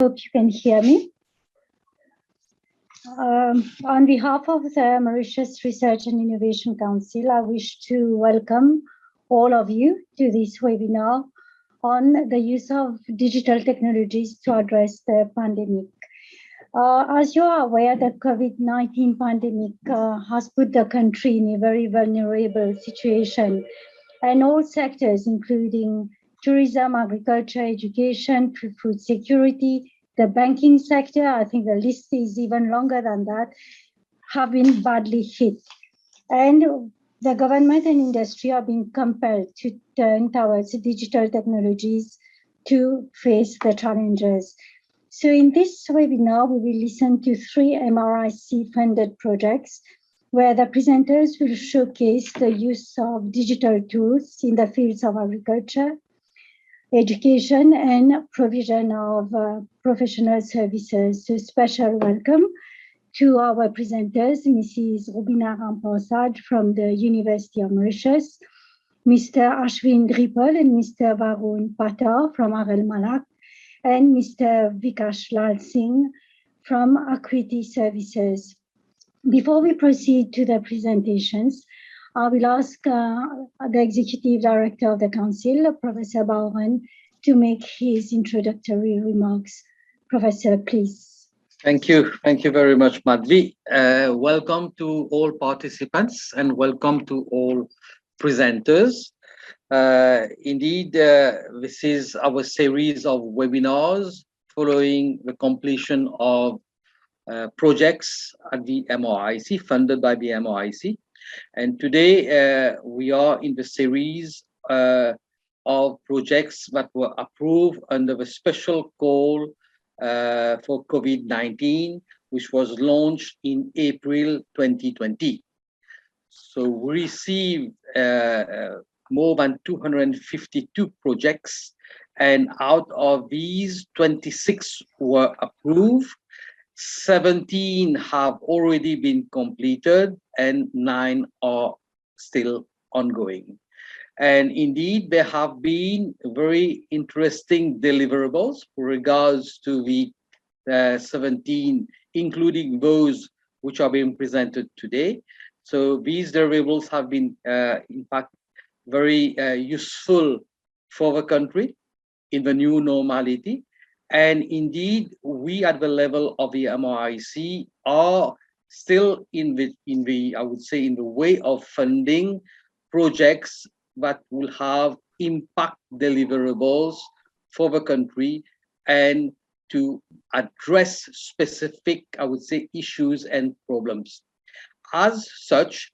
Hope you can hear me. On behalf of the Mauritius Research and Innovation Council, I wish to welcome all of you to this webinar on the use of digital technologies to address the pandemic. As you are aware, the COVID-19 pandemic has put the country in a very vulnerable situation, and all sectors, including tourism, agriculture, education, food security, the banking sector, I think the list is even longer than that, have been badly hit. And the government and industry are being compelled to turn towards digital technologies to face the challenges. So in this webinar, we will listen to 3 MRIC-funded projects where the presenters will showcase the use of digital tools in the fields of agriculture, education, and provision of professional services. So special welcome to our presenters, Mrs. Rubina Rampersad from the University of Mauritius, Mr. Ashwin Dripal and Mr. Varun Patar from RL Malak, and Mr. Vikash Lal Singh from Acuity Services. Before we proceed to the presentations, I will ask the Executive Director of the Council, Professor Bauren, to make his introductory remarks. Professor, please. Thank you. Thank you very much, Madhvi. Welcome to all participants and welcome to all presenters. Indeed, this is our series of webinars following the completion of projects at the MRIC, funded by the MRIC. And today we are in the series of projects that were approved under the special call for COVID-19, which was launched in April 2020. So we received more than 252 projects, and out of these, 26 were approved, 17 have already been completed, and 9 are still ongoing. And indeed, there have been very interesting deliverables with regards to the 17, including those which are being presented today. So these deliverables have been, in fact, very useful for the country in the new normality. And indeed, we at the level of the MRIC are still in the I would say, in the way of funding projects that will have impact deliverables for the country and to address specific, I would say, issues and problems. As such,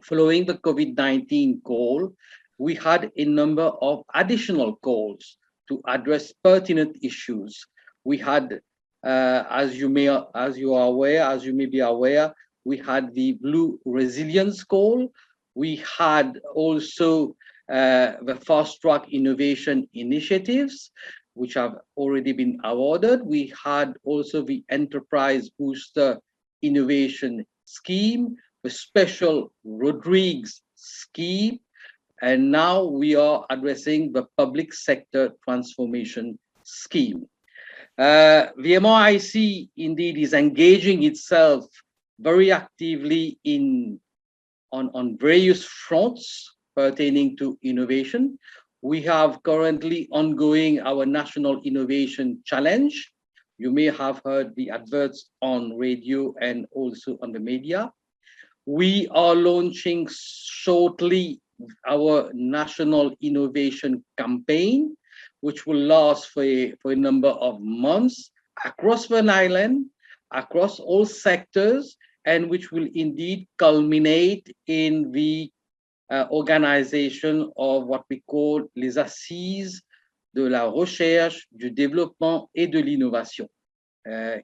following the COVID-19 call, we had a number of additional calls to address pertinent issues. We had, as you may be aware, we had the Blue Resilience Call. We had also the Fast Track Innovation Initiatives, which have already been awarded. We had also the Enterprise Booster Innovation Scheme, the Special Rodrigues Scheme, and now we are addressing the Public Sector Transformation Scheme. The MRIC indeed is engaging itself very actively on various fronts pertaining to innovation. We have currently ongoing our National Innovation Challenge. You may have heard the adverts on radio and also on the media. We are launching shortly our National Innovation Campaign, which will last for a number of months across the island, across all sectors, and which will indeed culminate in the organization of what we call les Assises de la Recherche, du Développement et de l'Innovation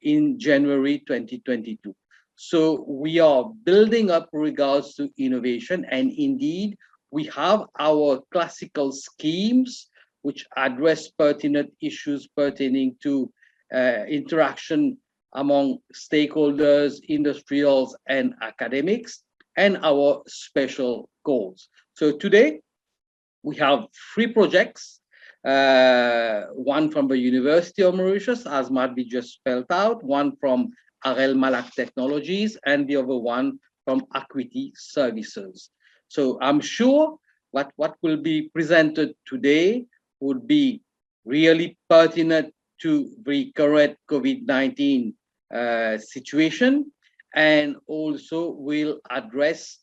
in January 2022. So we are building up regards to innovation, and indeed we have our classical schemes which address pertinent issues pertaining to interaction among stakeholders, industrials, and academics, and our special goals. So today we have 3 projects one from the University of Mauritius, as Madhvi just spelled out, one from Arel Malak Technologies, and the other one from Acuity Services. So I'm sure what will be presented today would be really pertinent to the current COVID-19 situation, and also will address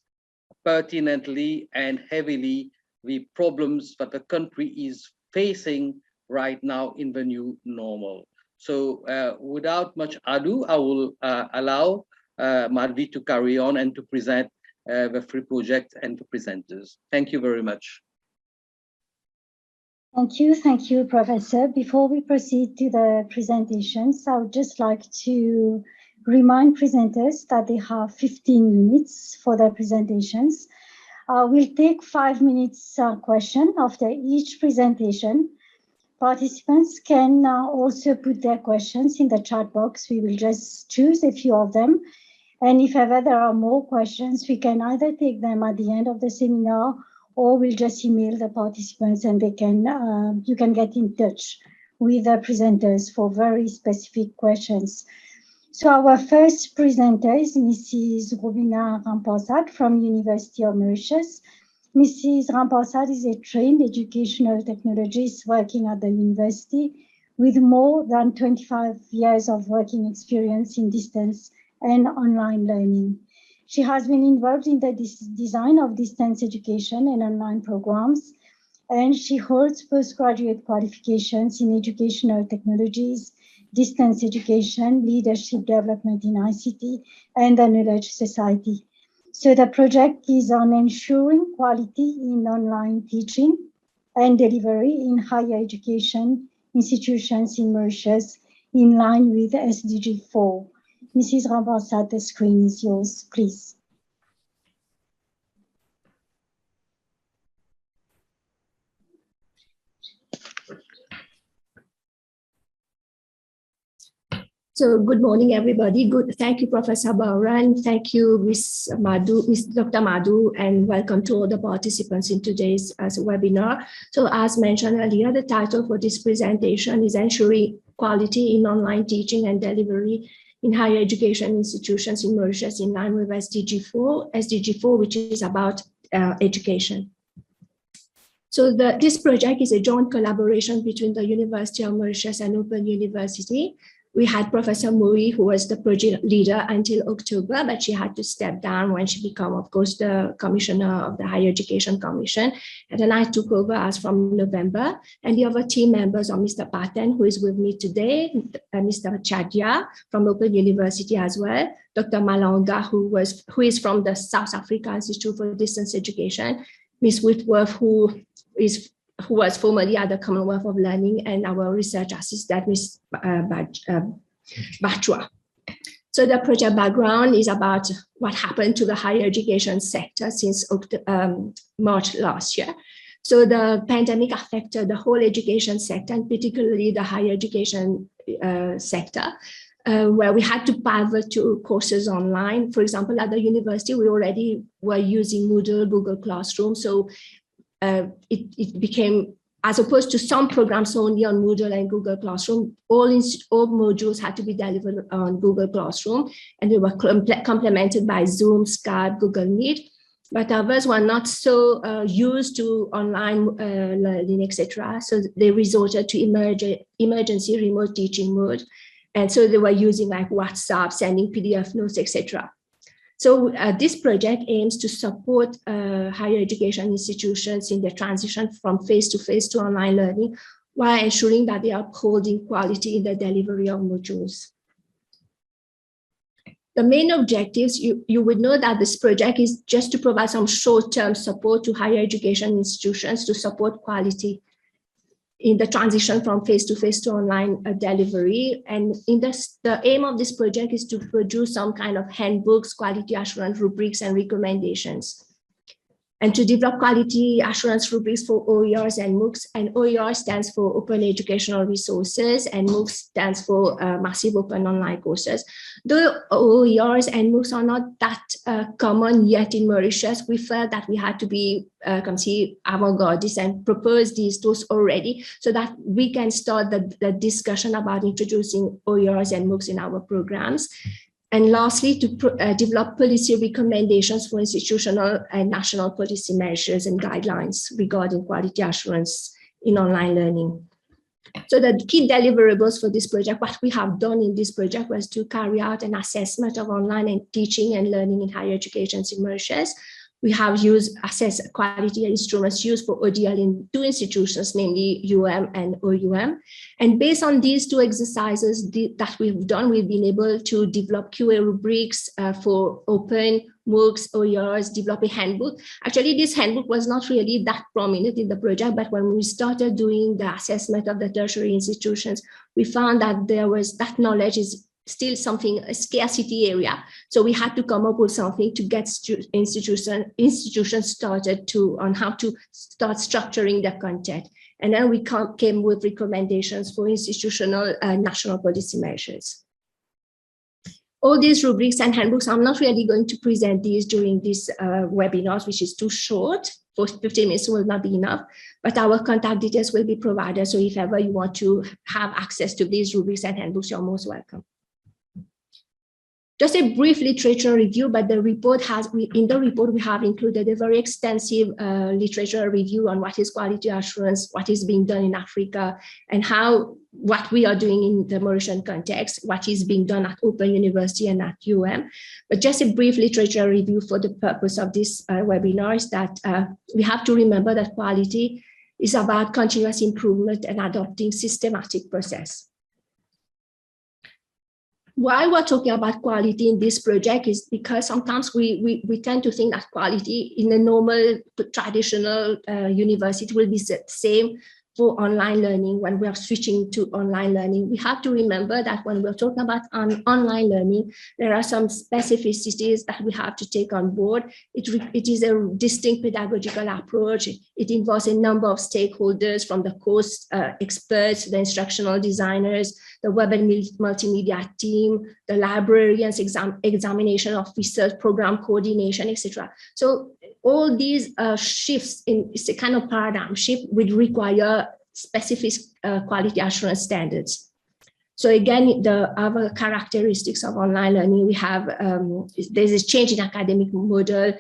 pertinently and heavily the problems that the country is facing right now in the new normal. So without much ado, I will allow Madhvi to carry on and to present the three projects and the presenters. Thank you very much. Thank you, Professor. Before we proceed to the presentations, I would just like to remind presenters that they have 15 minutes for their presentations. We'll take 5 minutes question after each presentation. Participants can also put their questions in the chat box. We will just choose a few of them. And if ever there are more questions, we can either take them at the end of the seminar, or we'll just email the participants and they can you can get in touch with the presenters for very specific questions. So our first presenter is Mrs. Robina Ramparsad from University of Mauritius. Mrs. Ramparsad is a trained educational technologist working at the university with more than 25 years of working experience in distance and online learning. She has been involved in the design of distance education and online programs, and she holds postgraduate qualifications in educational technologies, distance education, leadership development in ICT, and the Knowledge Society. So the project is on ensuring quality in online teaching and delivery in higher education institutions in Mauritius in line with SDG 4. Mrs. Ramparsad, the screen is yours, please. So good morning, everybody. Thank you, Professor Bauran. Thank you, Dr. Madhu, and welcome to all the participants in today's webinar. So as mentioned earlier, the title for this presentation is Ensuring Quality in Online Teaching and Delivery in Higher Education Institutions in Mauritius in line with SDG 4, which is about education. So this project is a joint collaboration between the University of Mauritius and Open University. We had Professor Mui, who was the project leader until October, but she had to step down when she became, of course, the commissioner of the Higher Education Commission. And then I took over as from November. And the other team members are Mr. Paten, who is with me today, Mr. Chadia from Open University as well, Dr. Malanga, who is from the South Africa Institute for Distance Education, Ms. Whitworth, who was formerly at the Commonwealth of Learning, and our research assistant, Ms. Bachua. So the project background is about what happened to the higher education sector since March last year. So the pandemic affected the whole education sector, and particularly the higher education sector, where we had to pivot to courses online. For example, at the university, we already were using Moodle, Google Classroom. So it became, as opposed to some programs only on Moodle and Google Classroom, all modules had to be delivered on Google Classroom, and they were complemented by Zoom, Skype, Google Meet. But others were not so used to online learning, etc. So they resorted to emergency remote teaching mode. And so they were using like WhatsApp, sending PDF notes, etc. So this project aims to support higher education institutions in the transition from face-to-face to online learning, while ensuring that they are upholding quality in the delivery of modules. The main objectives, you would know that this project is just to provide some short-term support to higher education institutions to support quality in the transition from face-to-face to online delivery. And in this, the aim of this project is to produce some kind of handbooks, quality assurance rubrics, and recommendations. and to develop quality assurance rubrics for OERs and MOOCs. And OER stands for Open Educational Resources, and MOOCs stands for Massive Open Online Courses. Though OERs and MOOCs are not that common yet in Mauritius, we felt that we had to be avant-gardist and propose these tools already so that we can start the discussion about introducing OERs and MOOCs in our programs. And lastly, to develop policy recommendations for institutional and national policy measures and guidelines regarding quality assurance in online learning. So the key deliverables for this project, what we have done in this project was to carry out an assessment of online and teaching and learning in higher education in Mauritius. We have assessed quality instruments used for ODL in 2 institutions, namely UM and OUM. And based on these 2 exercises that we've done, we've been able to develop QA rubrics for open MOOCs, OERs, develop a handbook. Actually, this handbook was not really that prominent in the project, but when we started doing the assessment of the tertiary institutions, we found that that knowledge is still a scarcity area. So we had to come up with something to get institutions started on how to start structuring the content. And then we came with recommendations for institutional national policy measures. All these rubrics and handbooks, I'm not really going to present these during this webinars, which is too short. For 15 minutes will not be enough, but our contact details will be provided. So if ever you want to have access to these rubrics and handbooks, you're most welcome. Just a brief literature review, but in the report we have included a very extensive literature review on what is quality assurance, what is being done in Africa, and what we are doing in the Mauritian context, what is being done at Open University and at UM. But just a brief literature review for the purpose of this webinar is that we have to remember that quality is about continuous improvement and adopting systematic process. Why we're talking about quality in this project is because sometimes we tend to think that quality in a normal traditional university will be the same for online learning. When we are switching to online learning, we have to remember that when we're talking about online learning, there are some specificities that we have to take on board. It is a distinct pedagogical approach. It involves a number of stakeholders, from the course experts, the instructional designers, the web and multimedia team, the librarians, examination officers, program coordination, etc. So all these shifts it's a kind of paradigm shift would require specific quality assurance standards. So again, the other characteristics of online learning, we have, there's a change in academic model,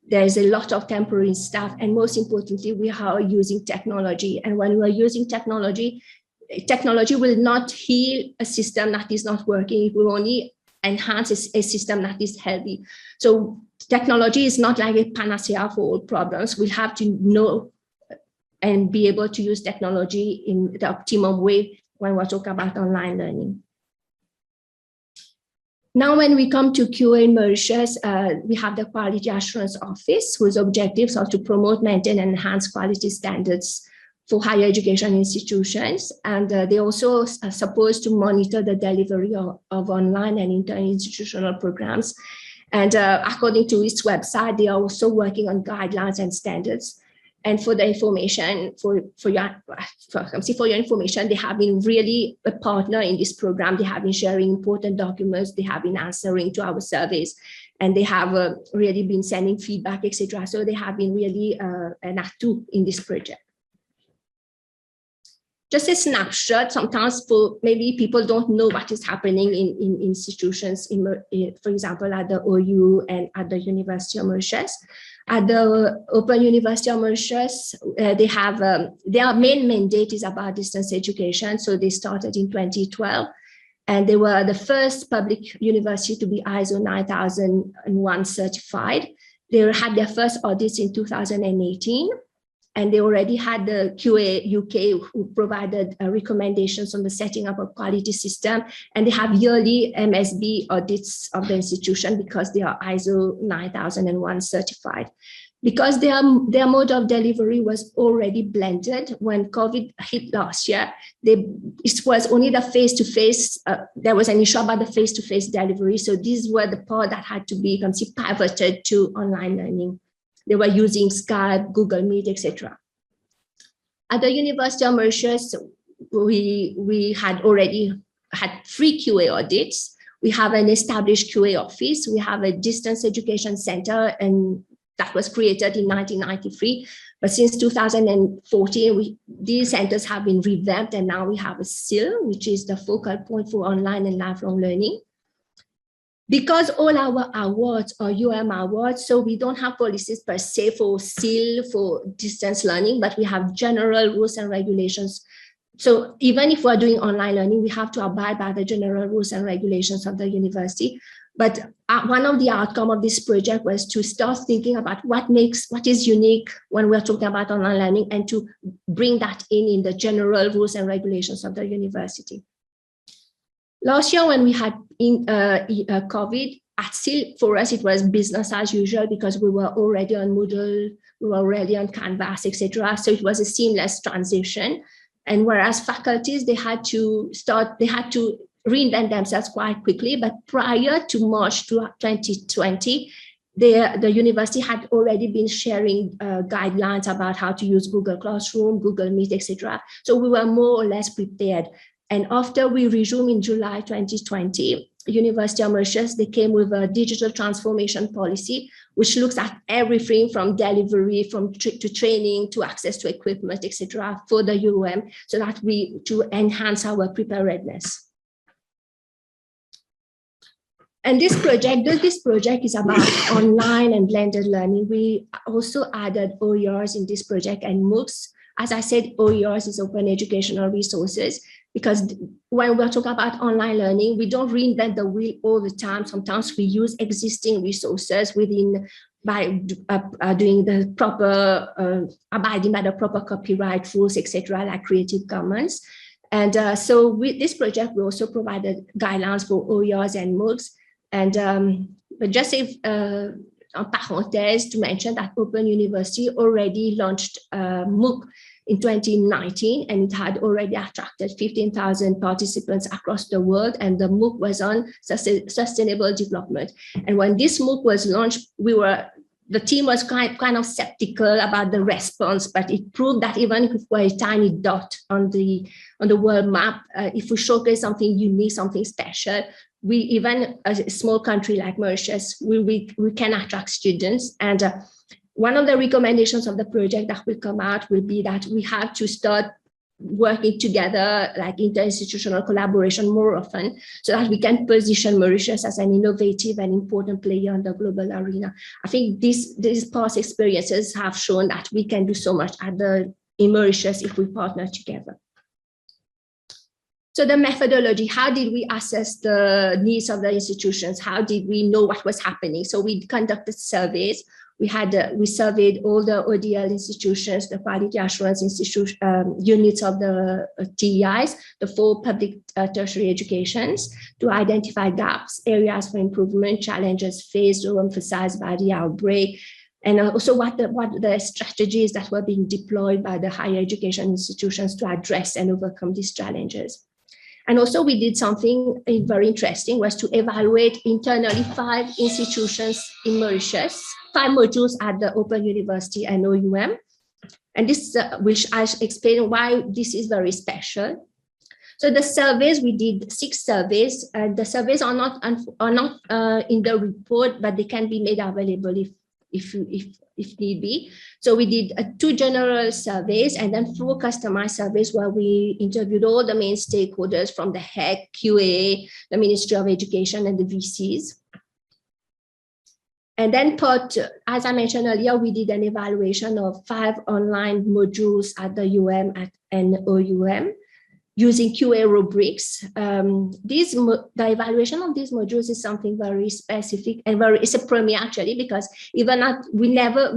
there's a lot of temporary staff, and most importantly, we are using technology. And when we are using technology will not heal a system that is not working, it will only enhance a system that is healthy. So technology is not like a panacea for all problems. We have to know and be able to use technology in the optimum way when we're talking about online learning. Now, when we come to QA in Mauritius, we have the Quality Assurance Office, whose objectives are to promote, maintain, and enhance quality standards for higher education institutions. And they also are supposed to monitor the delivery of online and interinstitutional programs. And according to its website, they are also working on guidelines and standards. And for the information, for your information, they have been really a partner in this program. They have been sharing important documents. They have been answering to our surveys, and they have really been sending feedback, etc. So they have been really an active in this project. Just a snapshot, sometimes maybe people don't know what is happening in institutions, for example, at the OU and at the University of Mauritius. At the Open University of Mauritius, they have, their main mandate is about distance education. So they started in 2012, and they were the first public university to be ISO 9001 certified. They had their first audits in 2018. And they already had the QA UK who provided recommendations on the setting up of quality system. And they have yearly MSB audits of the institution because they are ISO 9001 certified. Because their mode of delivery was already blended when COVID hit last year, it was only the face-to-face, there was an issue about the face-to-face delivery. So these were the part that had to be pivoted to online learning. They were using Skype, Google Meet, etc. At the University of Mauritius, we had already had 3 QA audits. We have an established QA office. We have a distance education center, and that was created in 1993. But since 2014, these centers have been revamped, and now we have a SIL, which is the focal point for online and lifelong learning. Because all our awards are awards, so we don't have policies per se for SIL, for distance learning, but we have general rules and regulations. So even if we're doing online learning, we have to abide by the general rules and regulations of the university. But one of the outcomes of this project was to start thinking about what is unique when we're talking about online learning, and to bring that in the general rules and regulations of the university. Last year, when we had COVID at SIL, for us, it was business as usual because we were already on Moodle, we were already on Canvas, etc. So it was a seamless transition. And whereas faculties, they had to reinvent themselves quite quickly. But prior to March 2020, the university had already been sharing guidelines about how to use Google Classroom, Google Meet, etc. So we were more or less prepared. And after we resumed in July 2020, University of Mauritius, they came with a digital transformation policy, which looks at everything from delivery, to training, to access to equipment, etc., for the UOM, so that to enhance our preparedness. And this project is about online and blended learning. We also added OERs in this project and MOOCs. As I said, OERs is open educational resources, because when we're talking about online learning, we don't reinvent the wheel all the time. Sometimes we use existing resources by doing the proper, abiding by the proper copyright rules, etc., like Creative Commons. And so with this project, we also provided guidelines for OERs and MOOCs. And but just if en parenthèse to mention that Open University already launched MOOC in 2019, and it had already attracted 15,000 participants across the world, and the MOOC was on sustainable development. And when this MOOC was launched, the team was kind of skeptical about the response, but it proved that even if we're a tiny dot on the world map, if we showcase something unique, something special, even a small country like Mauritius, we can attract students. And one of the recommendations of the project that will come out will be that we have to start working together, like interinstitutional collaboration more often, so that we can position Mauritius as an innovative and important player in the global arena. I think these past experiences have shown that we can do so much in Mauritius if we partner together. So the methodology, how did we assess the needs of the institutions? How did we know what was happening? So we conducted surveys. We surveyed all the ODL institutions, the quality assurance units of the TEIs, the 4 public tertiary educations, to identify gaps, areas for improvement, challenges faced or emphasized by the outbreak, and also what the strategies that were being deployed by the higher education institutions to address and overcome these challenges. And also we did something very interesting, was to evaluate internally 5 institutions in Mauritius, 5 modules at the Open University and OUM. And this, which I explain why this is very special. So the surveys, we did 6 surveys, and the surveys are not in the report, but they can be made available if need be. So we did 2 general surveys and then 4 customized surveys where we interviewed all the main stakeholders from the HEC, QA, the Ministry of Education, and the VCs. And then as I mentioned earlier, we did an evaluation of 5 online modules at the UM and OUM using QA rubrics. The evaluation of these modules is something very specific and it's a premiere actually, because even we've never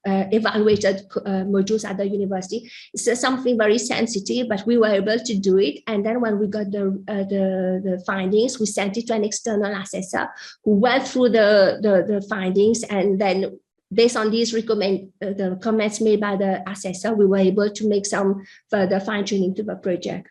evaluated modules at the university. It's something very sensitive, but we were able to do it. And then when we got the findings, we sent it to an external assessor who went through the findings, and then based on these the comments made by the assessor, we were able to make some further fine-tuning to the project.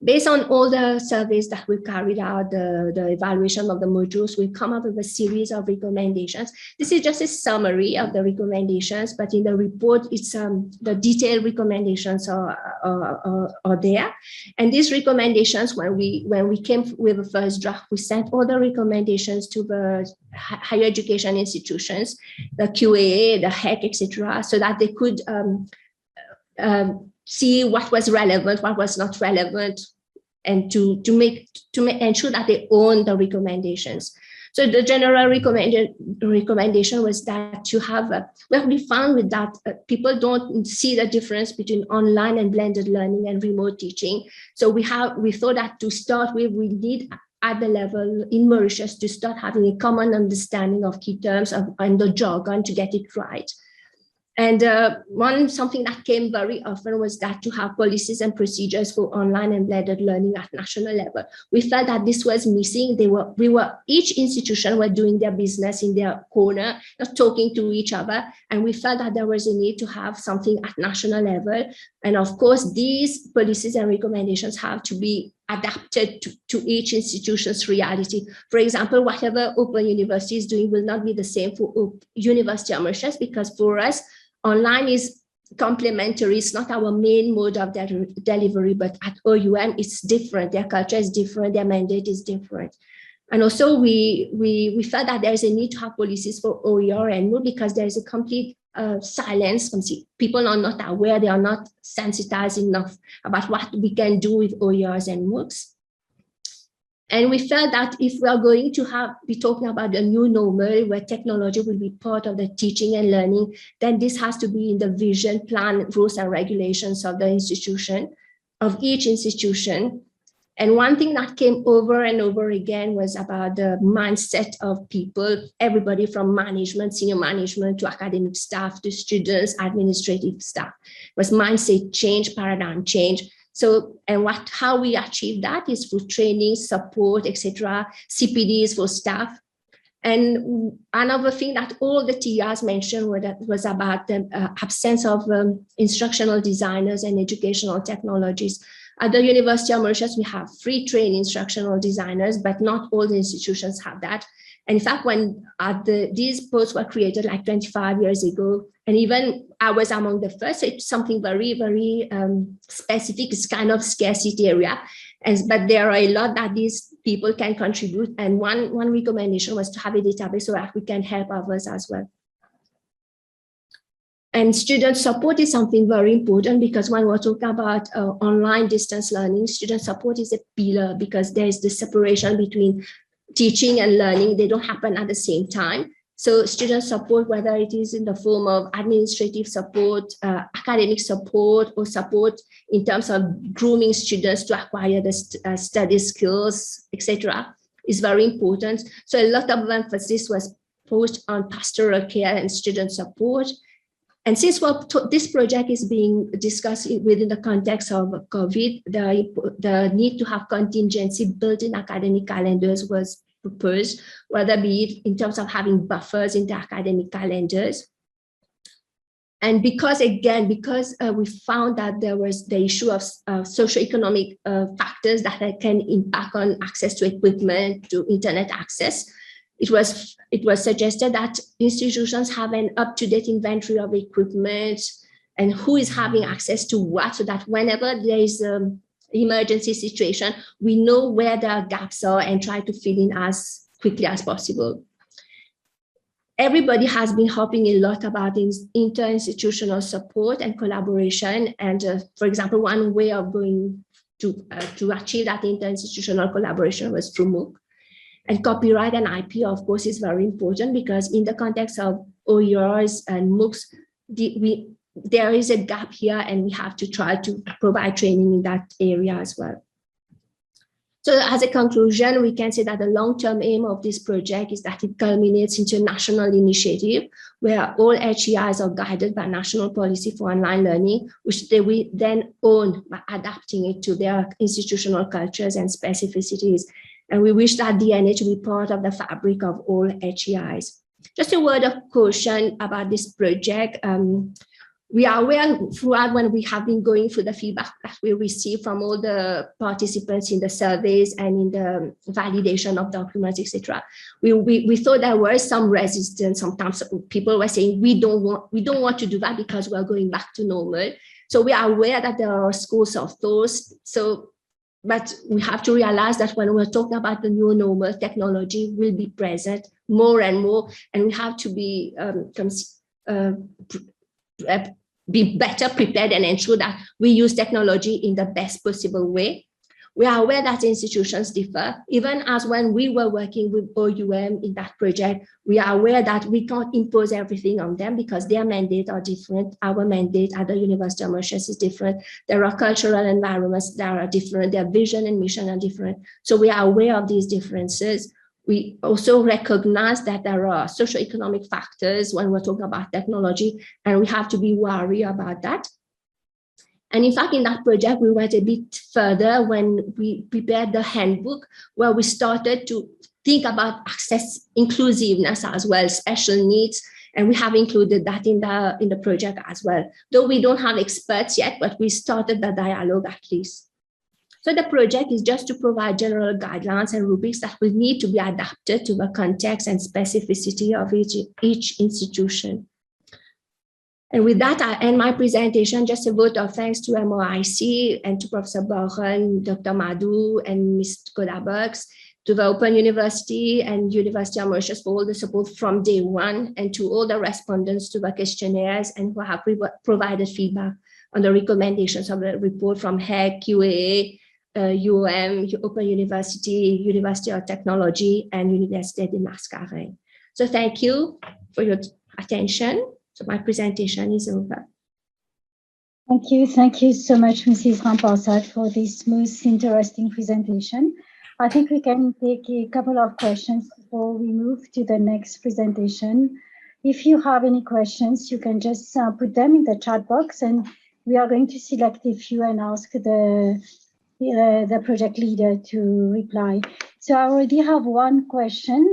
Based on all the surveys that we've carried out, the evaluation of the modules, we've come up with a series of recommendations. This is just a summary of the recommendations, but in the report, it's the detailed recommendations are there. And these recommendations, when we came with the first draft, we sent all the recommendations to the higher education institutions, the QAA, the HEC, etc., so that they could see what was relevant, what was not relevant, and to ensure that they own the recommendations. So the general recommendation was that to have, we found with that people don't see the difference between online and blended learning and remote teaching. So we thought that to start with, we need at the level in Mauritius to start having a common understanding of key terms and the jargon to get it right. And something that came very often was that to have policies and procedures for online and blended learning at national level. We felt that this was missing. Each institution were doing their business in their corner, not talking to each other. And we felt that there was a need to have something at national level. And of course, these policies and recommendations have to be adapted to each institution's reality. For example, whatever Open University is doing will not be the same for University of Mauritius, because for us, online is complementary. It's not our main mode of delivery, but at OUM, it's different. Their culture is different. Their mandate is different. And also, we felt that there's a need to have policies for OER and MOOC because there's a complete silence. People are not aware. They are not sensitized enough about what we can do with OERs and MOOCs. And we felt that if we are going to be talking about a new normal where technology will be part of the teaching and learning, then this has to be in the vision, plan, rules and regulations of the institution, of each institution. And one thing that came over and over again was about the mindset of people, everybody from management, senior management to academic staff, to students, administrative staff. It was mindset change, paradigm change. So, and how we achieve that is through training, support, etc., CPDs for staff. And another thing that all the TRs mentioned was about the absence of instructional designers and educational technologies. At the University of Mauritius, we have free trained instructional designers, but not all the institutions have that. And in fact, when these posts were created like 25 years ago, and even I was among the first, it's something very, very specific. It's kind of scarcity area. But there are a lot that these people can contribute. And one recommendation was to have a database so that we can help others as well. And student support is something very important because when we're talking about online distance learning, student support is a pillar because there's the separation between teaching and learning. They don't happen at the same time. So student support, whether it is in the form of administrative support, academic support, or support in terms of grooming students to acquire the study skills, etc., is very important. So a lot of emphasis was put on pastoral care and student support. And since this project is being discussed within the context of COVID, the need to have contingency built in academic calendars was proposed, whether be it in terms of having buffers in the academic calendars. And because we found that there was the issue of socioeconomic factors that can impact on access to equipment, to internet access, it was suggested that institutions have an up-to-date inventory of equipment and who is having access to what, so that whenever there is an emergency situation, we know where the gaps are and try to fill in as quickly as possible. Everybody has been hopping a lot about inter-institutional support and collaboration. And for example, one way of going to achieve that inter-institutional collaboration was through MOOC. And copyright and IP, of course, is very important because in the context of OERs and MOOCs, there is a gap here and we have to try to provide training in that area as well. So as a conclusion, we can say that the long-term aim of this project is that it culminates into a national initiative where all HEIs are guided by national policy for online learning, which they will then own by adapting it to their institutional cultures and specificities. And we wish that DNA to be part of the fabric of all HEIs. Just a word of caution about this project. We are aware throughout when we have been going through the feedback that we receive from all the participants in the surveys and in the validation of documents, etc. We thought there was some resistance. Sometimes people were saying we don't want to do that because we are going back to normal. So we are aware that there are schools of thoughts. But we have to realize that when we're talking about the new normal, technology will be present more and more, and we have to be better prepared and ensure that we use technology in the best possible way. We are aware that institutions differ. Even as when we were working with OUM in that project, we are aware that we can't impose everything on them because their mandates are different. Our mandate at the University of Mauritius is different. There are cultural environments that are different. Their vision and mission are different. So we are aware of these differences. We also recognize that there are socioeconomic factors when we're talking about technology, and we have to be wary about that. And in fact, in that project, we went a bit further when we prepared the handbook, where we started to think about access inclusiveness as well, special needs, and we have included that in the project as well. Though we don't have experts yet, but we started the dialogue at least. So the project is just to provide general guidelines and rubrics that will need to be adapted to the context and specificity of each institution. And with that, I end my presentation. Just a vote of thanks to MRIC and to Professor Baron, Dr. Madhu, and Ms. Kodabuks, to the Open University and University of Mauritius for all the support from day one, and to all the respondents to the questionnaires and who have provided feedback on the recommendations of the report from HEC, QAA, UOM, Open University, University of Technology, and Université de Mascaret. So thank you for your attention. So my presentation is over. Thank you so much, Mrs. Ramparsad, for this most interesting presentation. I think we can take a couple of questions before we move to the next presentation. If you have any questions, you can just put them in the chat box, and we are going to select a few and ask the project leader to reply. So I already have one question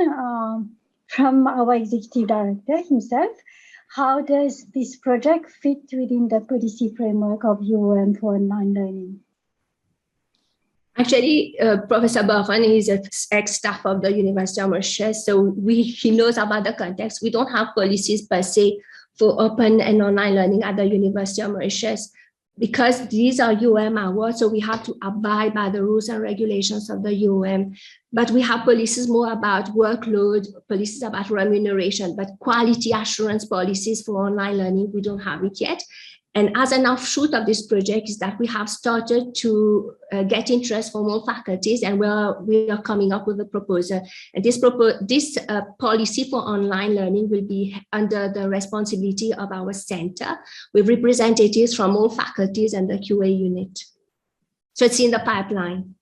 from our executive director himself. How does this project fit within the policy framework of UOM for online learning? Actually, Professor Baron is an ex-staff of the University of Mauritius, so he knows about the context. We don't have policies per se for open and online learning at the University of Mauritius, because these are UOM awards, so we have to abide by the rules and regulations of the UOM. But we have policies more about workload, policies about remuneration, but quality assurance policies for online learning, we don't have it yet. And as an offshoot of this project is that we have started to get interest from all faculties, and we are coming up with a proposal. And this policy for online learning will be under the responsibility of our center with representatives from all faculties and the QA unit. So it's in the pipeline.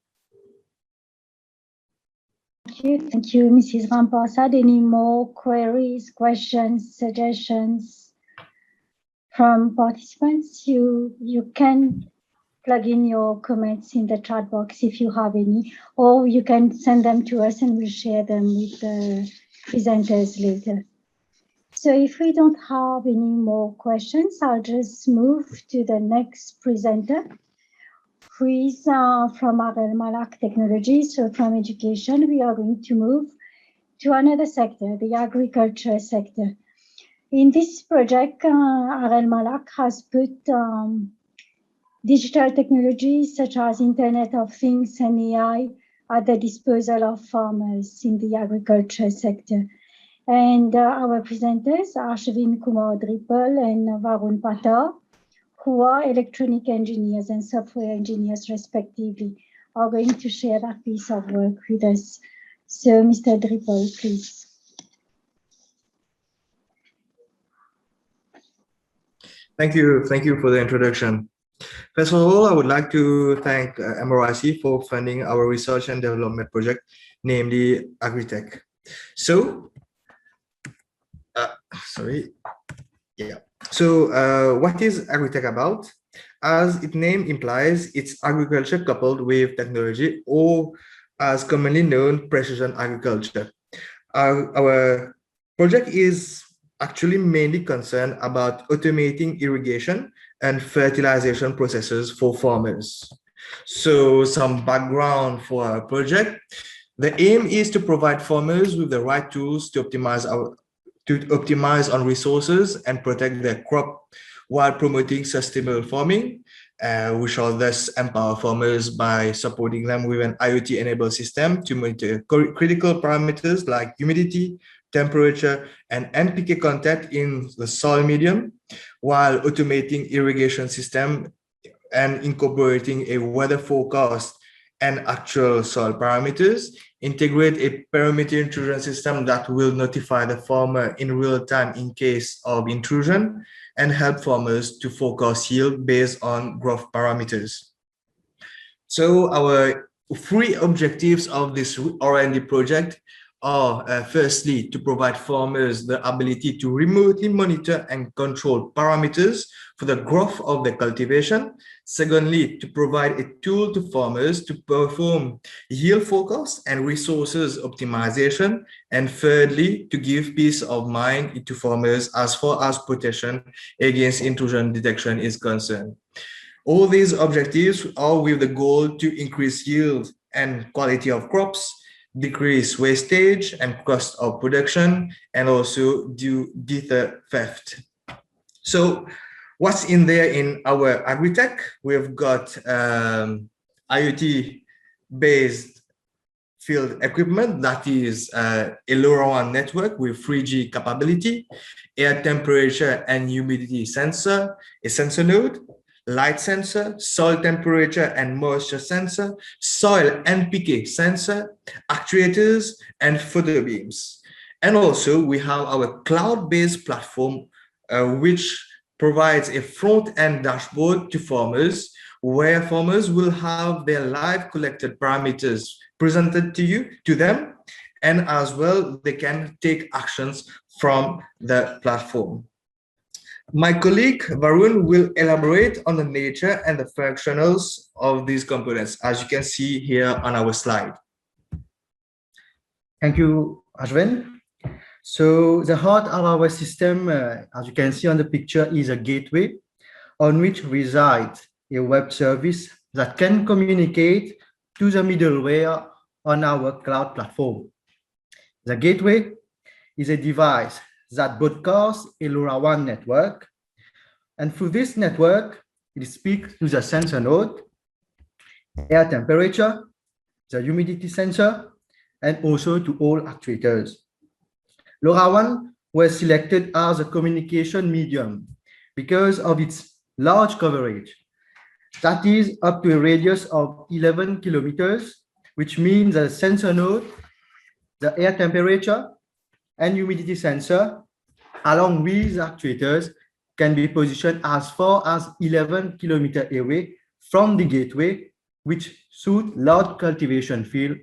Thank you, Mrs. Ramparsad. Any more queries, questions, suggestions from participants? You can plug in your comments in the chat box if you have any, or you can send them to us and we'll share them with the presenters later. So if we don't have any more questions, I'll just move to the next presenter, who is from AREL Malak Technology. So from education, we are going to move to another sector, the agriculture sector. In this project, AREL Malak has put digital technologies such as Internet of Things and AI at the disposal of farmers in the agriculture sector. And our presenters, Ashwin Kumar Dripal and Varun Patar, who are electronic engineers and software engineers respectively, are going to share that piece of work with us. So Mr. Dripal, please. Thank you for the introduction. First of all, I would like to thank MRIC for funding our research and development project, namely Agritech. So, what is Agritech about? As its name implies, it's agriculture coupled with technology, or as commonly known, precision agriculture. Our project is actually mainly concerned about automating irrigation and fertilization processes for farmers. So some background for our project. The aim is to provide farmers with the right tools to optimize on resources and protect their crop while promoting sustainable farming. We shall thus empower farmers by supporting them with an IoT-enabled system to monitor critical parameters like humidity, temperature, and NPK content in the soil medium, while automating irrigation system and incorporating a weather forecast and actual soil parameters, integrate a perimeter intrusion system that will notify the farmer in real time in case of intrusion, and help farmers to forecast yield based on growth parameters. So our three objectives of this R&D project are firstly, to provide farmers the ability to remotely monitor and control parameters for the growth of their cultivation. Secondly, to provide a tool to farmers to perform yield forecasts and resources optimization. And thirdly, to give peace of mind to farmers as far as protection against intrusion detection is concerned. All these objectives are with the goal to increase yield and quality of crops, decrease wastage and cost of production, and also deter theft. So what's in there in our AgriTech? We've got IoT-based field equipment that is a LoRaWAN network with 3G capability, air temperature and humidity sensor, a sensor node, light sensor, soil temperature and moisture sensor, soil NPK sensor, actuators, and photo beams. And also we have our cloud-based platform, which provides a front-end dashboard to farmers, where farmers will have their live collected parameters presented to them, and as well they can take actions from the platform. My colleague Varun will elaborate on the nature and the functionals of these components, as you can see here on our slide. Thank you, Ashwin. So the heart of our system, as you can see on the picture, is a gateway on which resides a web service that can communicate to the middleware on our cloud platform. The gateway is a device that broadcasts a LoRaWAN network, and through this network, it speaks to the sensor node, air temperature, the humidity sensor, and also to all actuators. LoRaWAN was selected as a communication medium because of its large coverage. That is up to a radius of 11 kilometers, which means the sensor node, the air temperature, and humidity sensor, along with actuators, can be positioned as far as 11 kilometers away from the gateway, which suit large cultivation field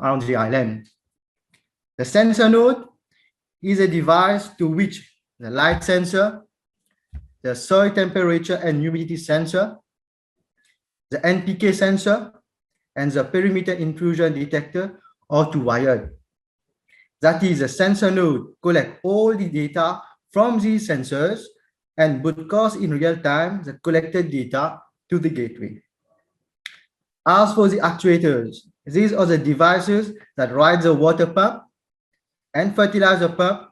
around the island. The sensor node is a device to which the light sensor, the soil temperature and humidity sensor, the NPK sensor, and the perimeter intrusion detector are two wired. That is, the sensor node collects all the data from these sensors and broadcasts in real time the collected data to the gateway. As for the actuators, these are the devices that ride the water pump and fertilizer pump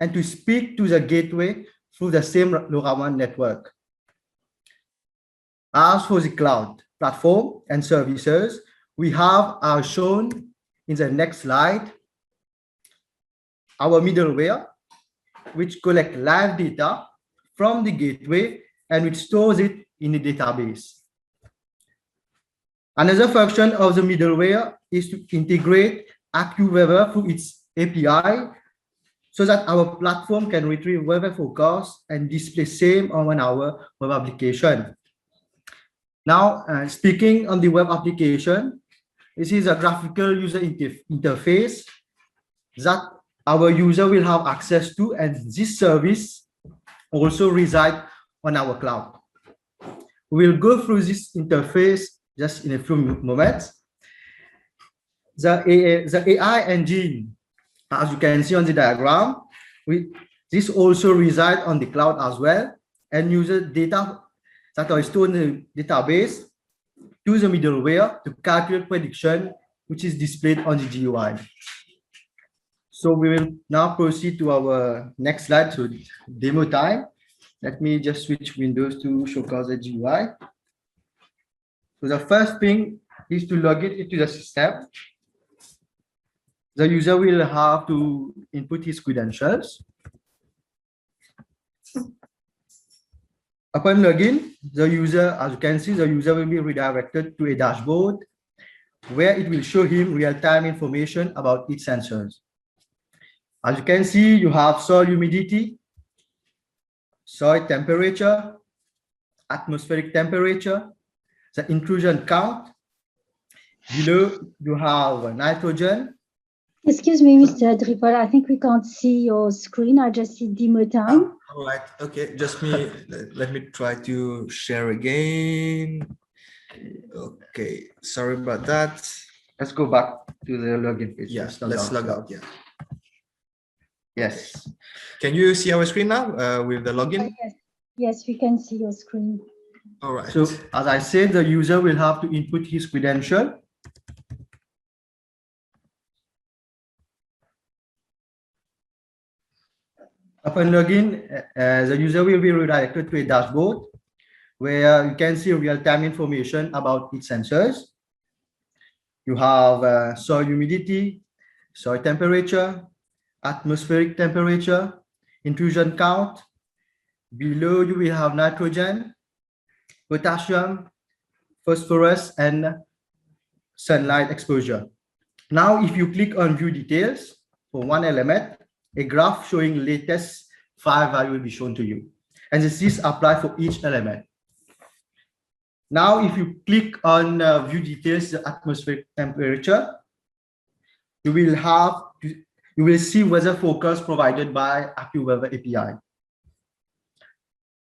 and to speak to the gateway through the same LoRaWAN network. As for the cloud platform and services, we have as shown in the next slide our middleware, which collects live data from the gateway and which stores it in the database. Another function of the middleware is to integrate AccuWeather through its API so that our platform can retrieve weather forecasts and display same on our web application. Now, speaking on the web application, this is a graphical user interface that our user will have access to, and this service also resides on our cloud. We'll go through this interface just in a few moments. The AI engine, as you can see on the diagram, This also resides on the cloud as well, and uses data that are stored in the database to the middleware to calculate prediction, which is displayed on the GUI. So we will now proceed to our next slide, so demo time. Let me just switch windows to showcase the GUI. So the first thing is to log it into the system. The user will have to input his credentials. Upon login, the user, as you can see, the user will be redirected to a dashboard where it will show him real-time information about each sensors. As you can see, you have soil humidity, soil temperature, atmospheric temperature, the intrusion count. Below, you have nitrogen. Excuse me, Mr. Dripal, I think we can't see your screen. I just see demo time. All right. Okay. Just let me try to share again. Okay. Sorry about that. Let's go back to the login page. Yes. Let's log out. Yeah. Yes. Can you see our screen now with the login? Yes. Yes, we can see your screen. All right. So as I said, the user will have to input his credential. Upon login, the user will be redirected to a dashboard where you can see real-time information about its sensors. You have soil humidity, soil temperature, atmospheric temperature, intrusion count. Below you will have nitrogen, potassium, phosphorus, and sunlight exposure. Now, if you click on view details for one element, a graph showing latest 5 value will be shown to you. And this is applied for each element. Now, if you click on view details, the atmospheric temperature, you will see weather forecast provided by AccuWeather API.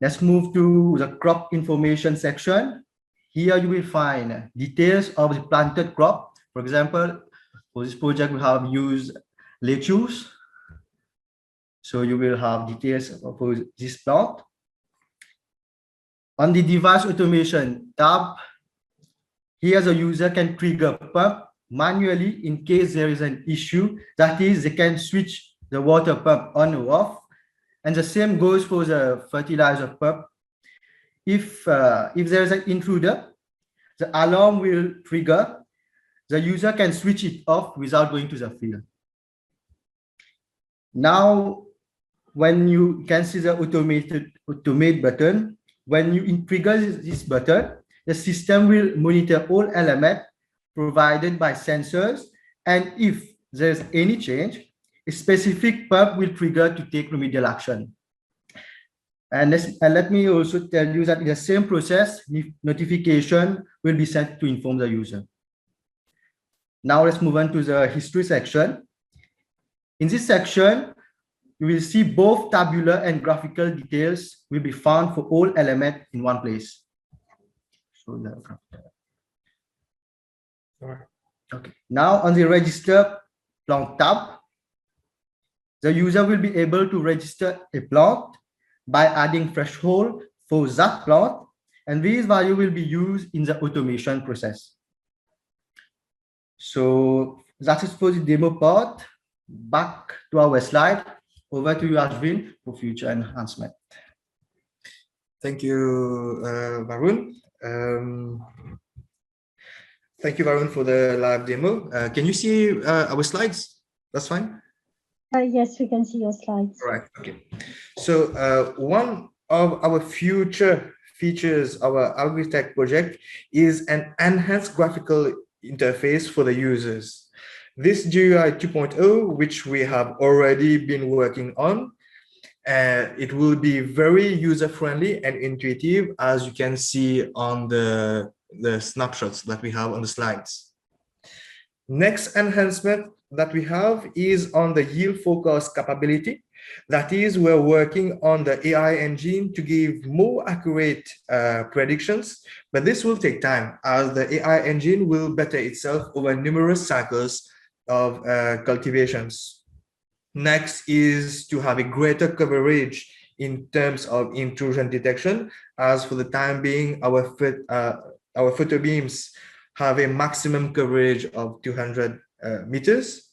Let's move to the crop information section. Here you will find details of the planted crop. For example, for this project, we have used lettuce. So you will have details for this plant. On the device automation tab, here the user can trigger pump manually in case there is an issue. That is, they can switch the water pump on or off. And the same goes for the fertilizer pump. If there is an intruder, the alarm will trigger. The user can switch it off without going to the field. Now, when you can see the automate button, when you trigger this button, the system will monitor all elements provided by sensors. And if there's any change, a specific pump will trigger to take remedial action. And let me also tell you that in the same process, notification will be sent to inform the user. Now let's move on to the history section. In this section, you will see both tabular and graphical details will be found for all elements in one place. So okay. Now on the register plant tab, the user will be able to register a plant by adding threshold for that plant, and this value will be used in the automation process. So that is for the demo part. Back to our slide. Over to you, Ashvin, for future enhancement. Thank you, Varun. Thank you, Varun, for the live demo. Can you see our slides? That's fine. Yes, we can see your slides. All right. Okay. So one of our future features, our AgriTech project, is an enhanced graphical interface for the users. This GUI 2.0, which we have already been working on, it will be very user-friendly and intuitive, as you can see on the snapshots that we have on the slides. Next enhancement that we have is on the yield forecast capability. That is, we're working on the AI engine to give more accurate predictions, but this will take time as the AI engine will better itself over numerous cycles of cultivations. Next is to have a greater coverage in terms of intrusion detection, as for the time being, our photo beams have a maximum coverage of 200 meters.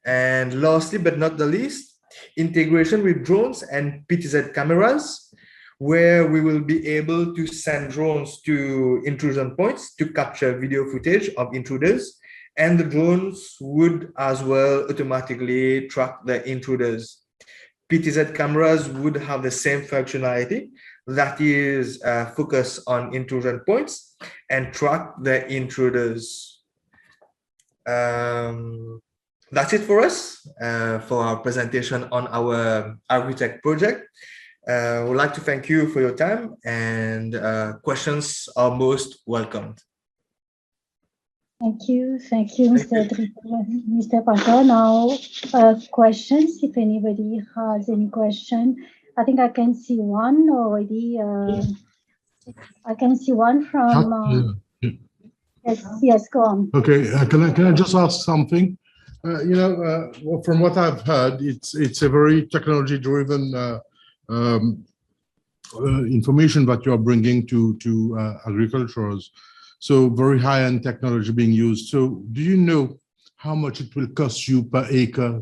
And lastly, but not the least, integration with drones and PTZ cameras, where we will be able to send drones to intrusion points to capture video footage of intruders, and the drones would as well automatically track the intruders. PTZ cameras would have the same functionality, that is focus on intrusion points and track the intruders. That's it for us for our presentation on our AgriTech project. I would like to thank you for your time, and questions are most welcomed. Thank you, Mr. Pato. Now, questions, if anybody has any question. I think I can see one already. I can see one from, yes, go on. Okay, can I just ask something? From what I've heard, it's a very technology-driven information that you are bringing to agriculturers. So very high-end technology being used. So do you know how much it will cost you per acre?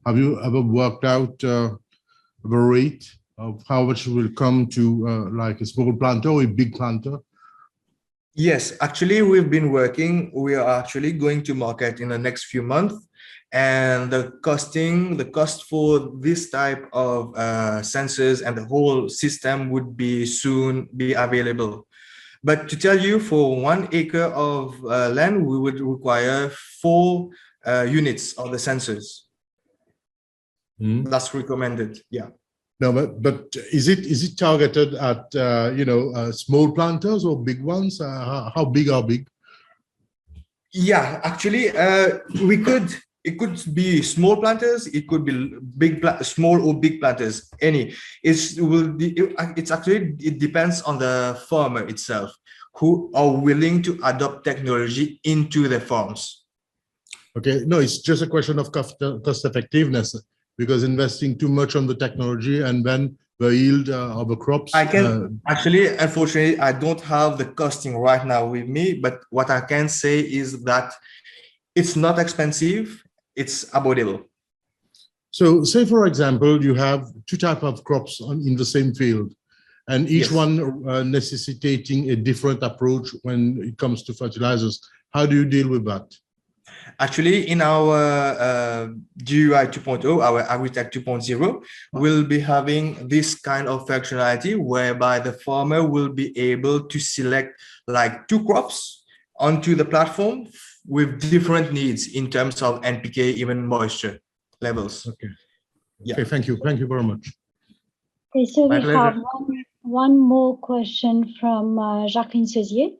Have you ever worked out the rate of how much it will come to like a small planter or a big planter? Yes, actually, we've been working. We are actually going to market in the next few months. And the cost for this type of sensors and the whole system would be soon be available. But to tell you, for 1 acre of land, we would require 4 units of the sensors. That's recommended. Yeah. No, but is it targeted at small planters or big ones? How big are big? Yeah, actually, it could be small planters. It could be small or big planters. It depends on the farmer itself, who are willing to adopt technology into their farms. Okay, no, it's just a question of cost effectiveness, because investing too much on the technology and then the yield of the crops. Unfortunately, I don't have the costing right now with me, but what I can say is that it's not expensive. It's affordable. So say, for example, you have 2 types of crops in the same field, and each one necessitating a different approach when it comes to fertilizers. How do you deal with that? Actually, in our GUI 2.0, our AgriTech 2.0, we'll be having this kind of functionality whereby the farmer will be able to select like 2 crops onto the platform with different needs in terms of NPK, even moisture levels. Okay. Yeah. Okay, thank you. Thank you very much. Okay, so we have one more question from Jacqueline Sezier,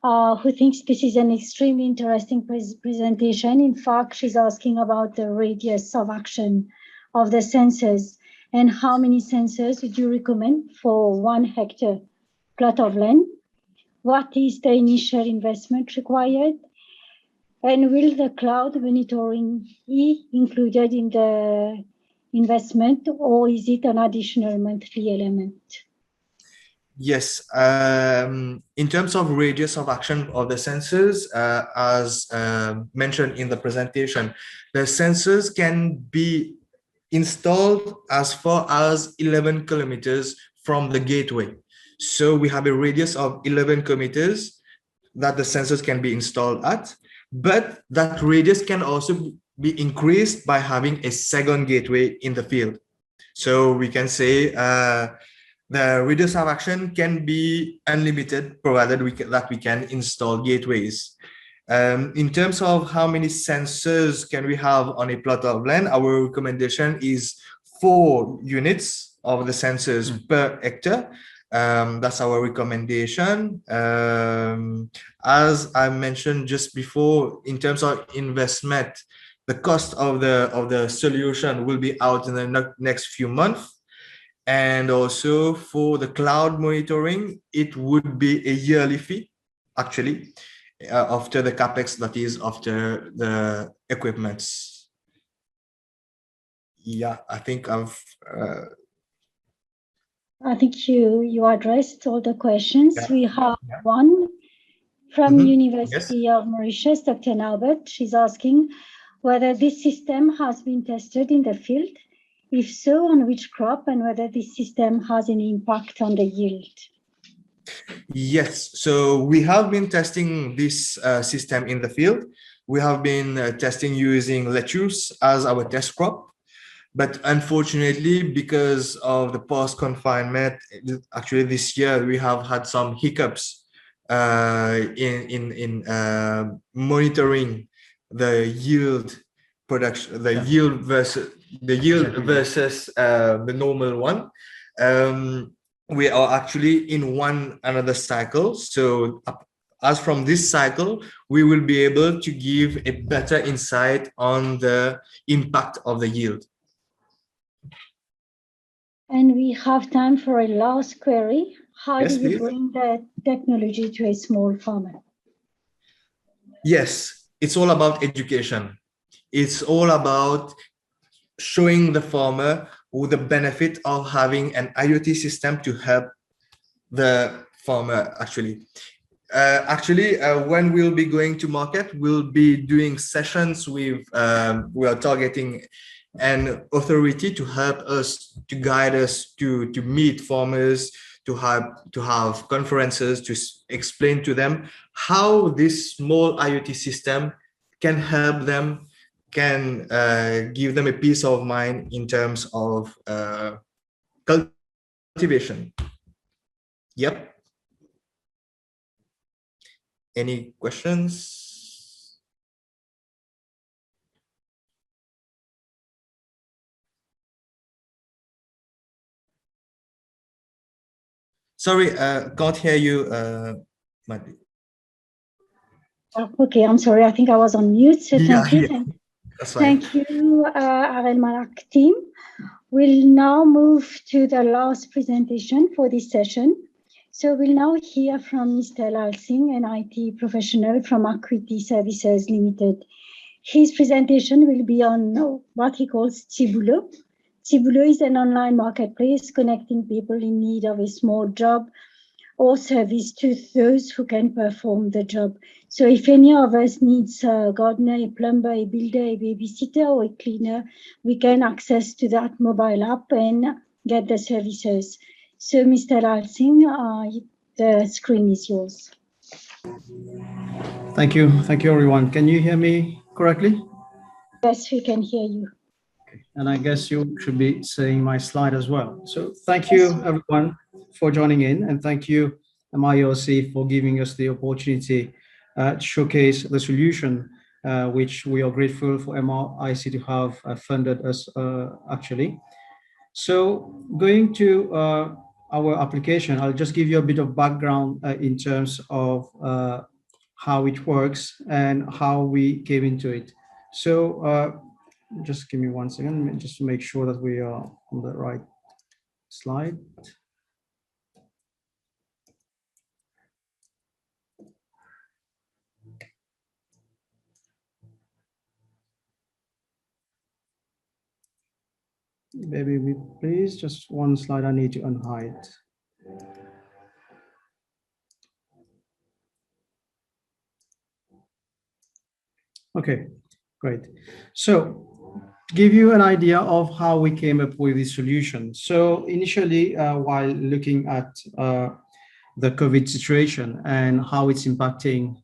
who thinks this is an extremely interesting presentation. In fact, she's asking about the radius of action of the sensors and how many sensors would you recommend for 1 hectare plot of land? What is the initial investment required? And will the cloud monitoring be included in the investment, or is it an additional monthly element? Yes, in terms of radius of action of the sensors, as mentioned in the presentation, the sensors can be installed as far as 11 kilometers from the gateway. So we have a radius of 11 kilometers that the sensors can be installed at, but that radius can also be increased by having a second gateway in the field. So we can say the radius of action can be unlimited, provided that we can install gateways. In terms of how many sensors can we have on a plot of land, our recommendation is 4 units of the sensors per hectare. That's our recommendation. As I mentioned just before, in terms of investment, the cost of the solution will be out in the next few months. And also for the cloud monitoring, it would be a yearly fee, actually, after the CapEx, that is after the equipments. yeah, I think I think you addressed all the questions. Yeah. We have one from Mhm. University of Mauritius, Dr. Naubert. She's asking whether this system has been tested in the field. If so, on which crop, and whether this system has any impact on the yield. Yes, so we have been testing this system in the field. We have been testing using lettuce as our test crop. But unfortunately, because of the post-confinement, actually this year we have had some hiccups in monitoring the yield production, the yield versus the normal one. We are actually in one another cycle. So as from this cycle, we will be able to give a better insight on the impact of the yield. And we have time for a last query. How Yes, do you please. bring the technology to a small farmer? Yes, it's all about education. It's all about showing the farmer the benefit of having an IoT system to help the farmer actually. When we'll be going to market, we'll be doing sessions with, we are targeting an authority to help us, to guide us to meet farmers, to have conferences, to explain to them how this small IoT system can help them, can give them a peace of mind in terms of cultivation. Yep. Any questions? Sorry, can't hear you, Madhu. Okay, I'm sorry. I think I was on mute. So thank you. Yeah. That's fine. Thank you, Arel Malak team. We'll now move to the last presentation for this session. So we'll now hear from Mr. Lal Singh, an IT professional from Acuity Services Limited. His presentation will be on what he calls Tibulo. Tibulo is an online marketplace connecting people in need of a small job or service to those who can perform the job. So if any of us needs a gardener, a plumber, a builder, a babysitter, or a cleaner, we can access to that mobile app and get the services. So Mr. Lal Singh, the screen is yours. Thank you. Thank you, everyone. Can you hear me correctly? Yes, we can hear you. And I guess you should be seeing my slide as well. So thank you, everyone, for joining in. And thank you, MIOC, for giving us the opportunity to showcase the solution, which we are grateful for MRIC to have funded us actually. So going to our application, I'll just give you a bit of background in terms of how it works and how we came into it. So just give me 1 second, just to make sure that we are on the right slide. Baby, please, just one slide I need to unhide. Okay, great. So to give you an idea of how we came up with this solution. So initially, while looking at the COVID situation and how it's impacting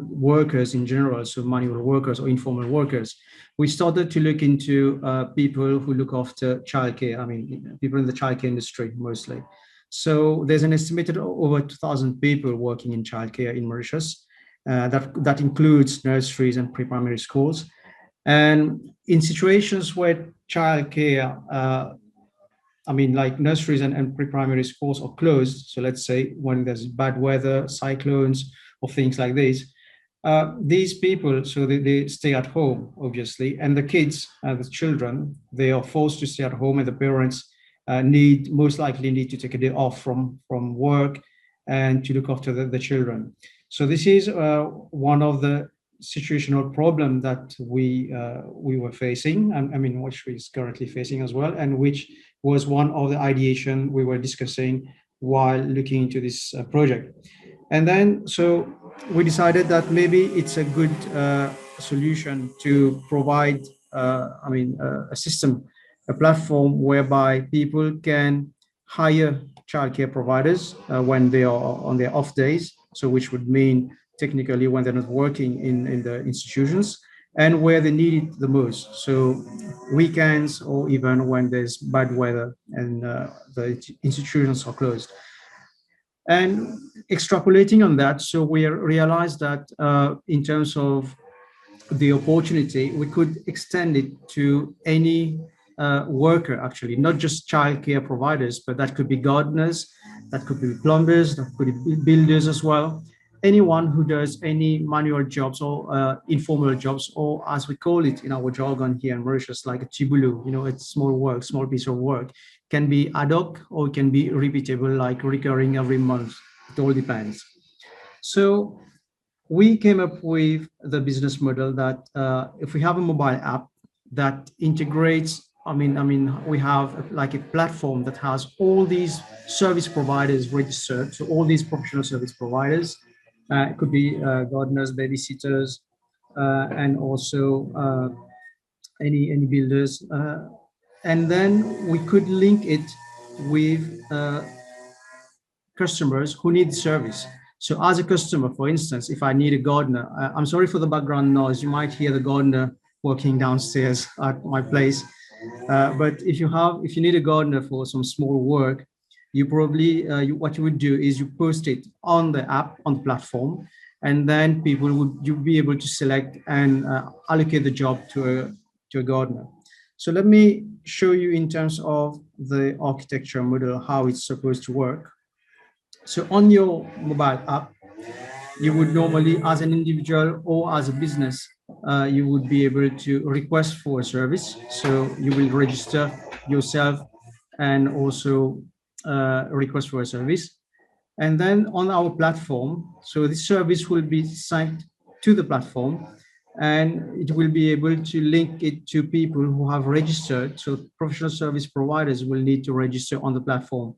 workers in general, so manual workers or informal workers, we started to look into people who look after childcare. I mean, people in the childcare industry mostly. So there's an estimated over 2,000 people working in childcare in Mauritius. That includes nurseries and pre-primary schools. And in situations where childcare, I mean, like nurseries and pre-primary schools are closed, so let's say when there's bad weather, cyclones, or things like this, these people, so they stay at home, obviously, and the kids, the children, they are forced to stay at home, and the parents most likely need to take a day off from work and to look after the children. So this is one of the situational problem that we were facing, I mean, which we is currently facing as well, and which was one of the ideation we were discussing while looking into this project. And then, so we decided that maybe it's a good solution to provide, a system, a platform whereby people can hire childcare providers when they are on their off days. So which would mean technically when they're not working in the institutions and where they need it the most. So weekends or even when there's bad weather and the institutions are closed. And extrapolating on that, so we realized that in terms of the opportunity, we could extend it to any worker, actually, not just childcare providers, but that could be gardeners, that could be plumbers, that could be builders as well. Anyone who does any manual jobs or informal jobs, or as we call it in our jargon here in Mauritius, like a tibulu, it's small work, small piece of work, can be ad hoc or it can be repeatable, like recurring every month. It all depends. So we came up with the business model that if we have a mobile app that integrates, we have like a platform that has all these service providers registered. So all these professional service providers, it could be gardeners, babysitters, and also any builders. And then we could link it with customers who need service. So as a customer, for instance, if I need a gardener, I'm sorry for the background noise, you might hear the gardener working downstairs at my place. But if you need a gardener for some small work, you probably, what you would do is you post it on the app, on the platform, and then people would be able to select and allocate the job to a gardener. So let me show you in terms of the architecture model, how it's supposed to work. So on your mobile app, you would normally, as an individual or as a business, you would be able to request for a service. So you will register yourself and also request for a service. And then on our platform, so this service will be sent to the platform and it will be able to link it to people who have registered. So professional service providers will need to register on the platform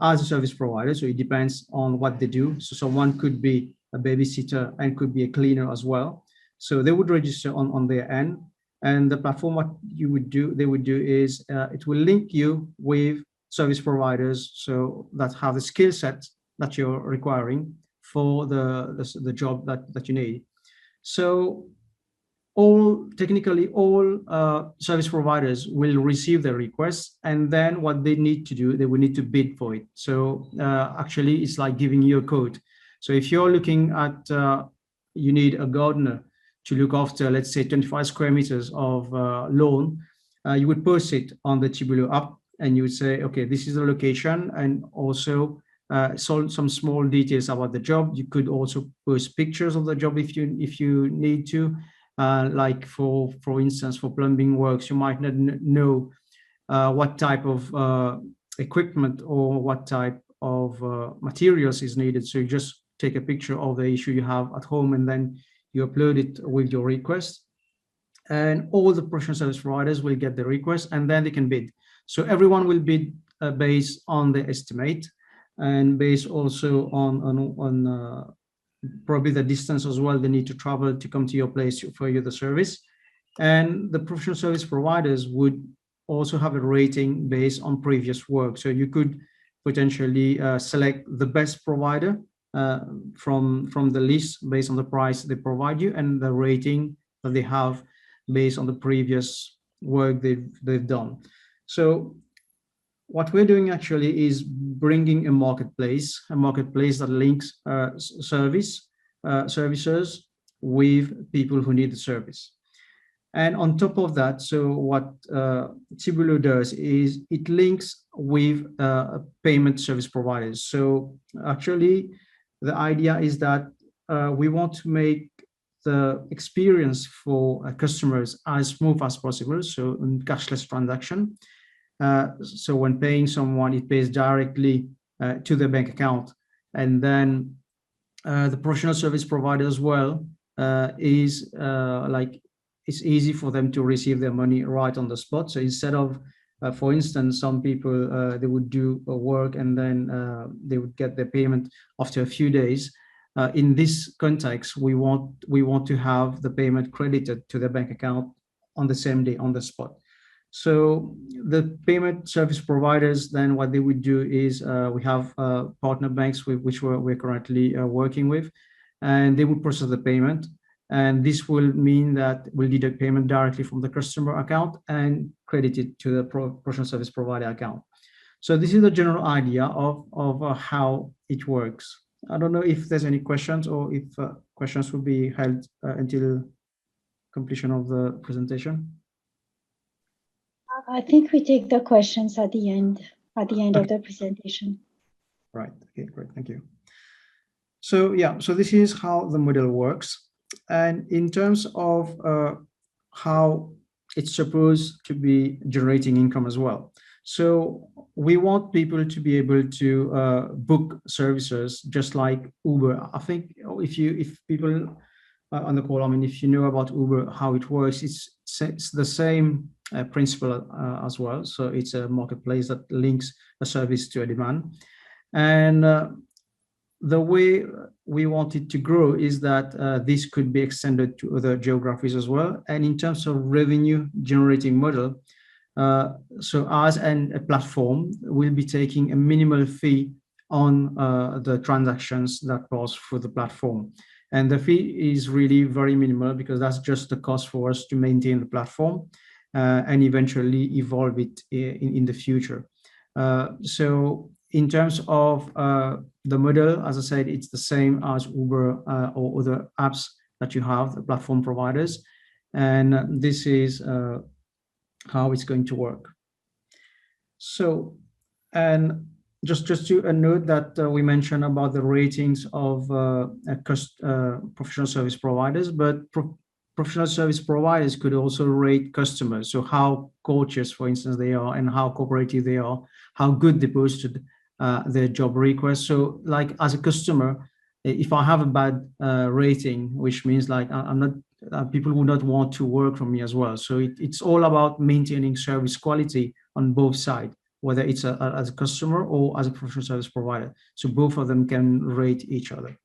as a service provider. So it depends on what they do. So someone could be a babysitter and could be a cleaner as well. So they would register on their end. And the platform, what they would do is it will link you with service providers so that have the skill set that you're requiring for the job that you need. So technically all service providers will receive the request, and then what they need to do, they will need to bid for it. So actually it's like giving you a code. So if you're looking at, you need a gardener to look after, let's say 25 square meters of lawn, you would post it on the Tibulu app and you would say, okay, this is the location, and also some small details about the job. You could also post pictures of the job if you need to. Like for instance, for plumbing works, you might not know what type of equipment or what type of materials is needed. So you just take a picture of the issue you have at home and then you upload it with your request. And all the professional service providers will get the request and then they can bid. So everyone will bid based on the estimate and based also on probably the distance as well they need to travel to come to your place for you the service. And the professional service providers would also have a rating based on previous work. So you could potentially select the best provider from the list based on the price they provide you and the rating that they have based on the previous work they've done. So what we're doing actually is bringing a marketplace that links services with people who need the service. And on top of that, so what Tibulu does is it links with payment service providers. So actually, the idea is that we want to make the experience for customers as smooth as possible. So in cashless transaction. So when paying someone, it pays directly to their bank account. And then the professional service provider as well is like it's easy for them to receive their money right on the spot. So instead of, for instance, some people they would do work and then they would get their payment after a few days. In this context, we want to have the payment credited to their bank account on the same day, on the spot. So the payment service providers, then what they would do is we have partner banks with which we're currently working with, and they would process the payment. And this will mean that we'll deduct payment directly from the customer account and credit it to the professional service provider account. So this is the general idea of how it works. I don't know if there's any questions or if questions will be held until completion of the presentation. I think we take the questions at the end of the presentation. Right. Okay, great. Thank you. So yeah, so this is how the model works. And in terms of how it's supposed to be generating income as well. So we want people to be able to book services just like Uber. I think if people on the call, I mean, if you know about Uber, how it works, it's the same principle as well. So it's a marketplace that links a service to a demand. And the way we want it to grow is that this could be extended to other geographies as well. And in terms of revenue generating model, so as a platform, we'll be taking a minimal fee on the transactions that pass through the platform. And the fee is really very minimal because that's just the cost for us to maintain the platform and eventually evolve it in the future. So in terms of the model, as I said, it's the same as Uber or other apps that you have, the platform providers. And this is how it's going to work. So, and just to note that we mentioned about the ratings of professional service providers, but professional service providers could also rate customers. So how courteous, for instance, they are and how cooperative they are, how good they posted their job request. So like as a customer, if I have a bad rating, which means like I'm not, people would not want to work for me as well. So it's all about maintaining service quality on both sides, whether it's as a customer or as a professional service provider. So both of them can rate each other.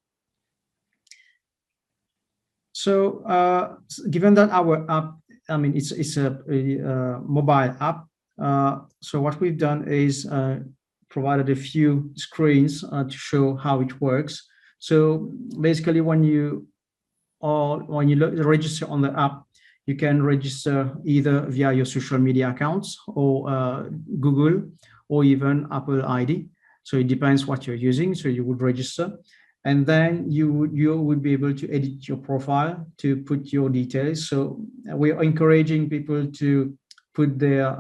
So given that our app, I mean, it's a mobile app. So what we've done is provided a few screens to show how it works. So basically, when you register on the app, you can register either via your social media accounts or Google or even Apple ID. So it depends what you're using. So you would register, and then you would be able to edit your profile to put your details. So we're encouraging people to put their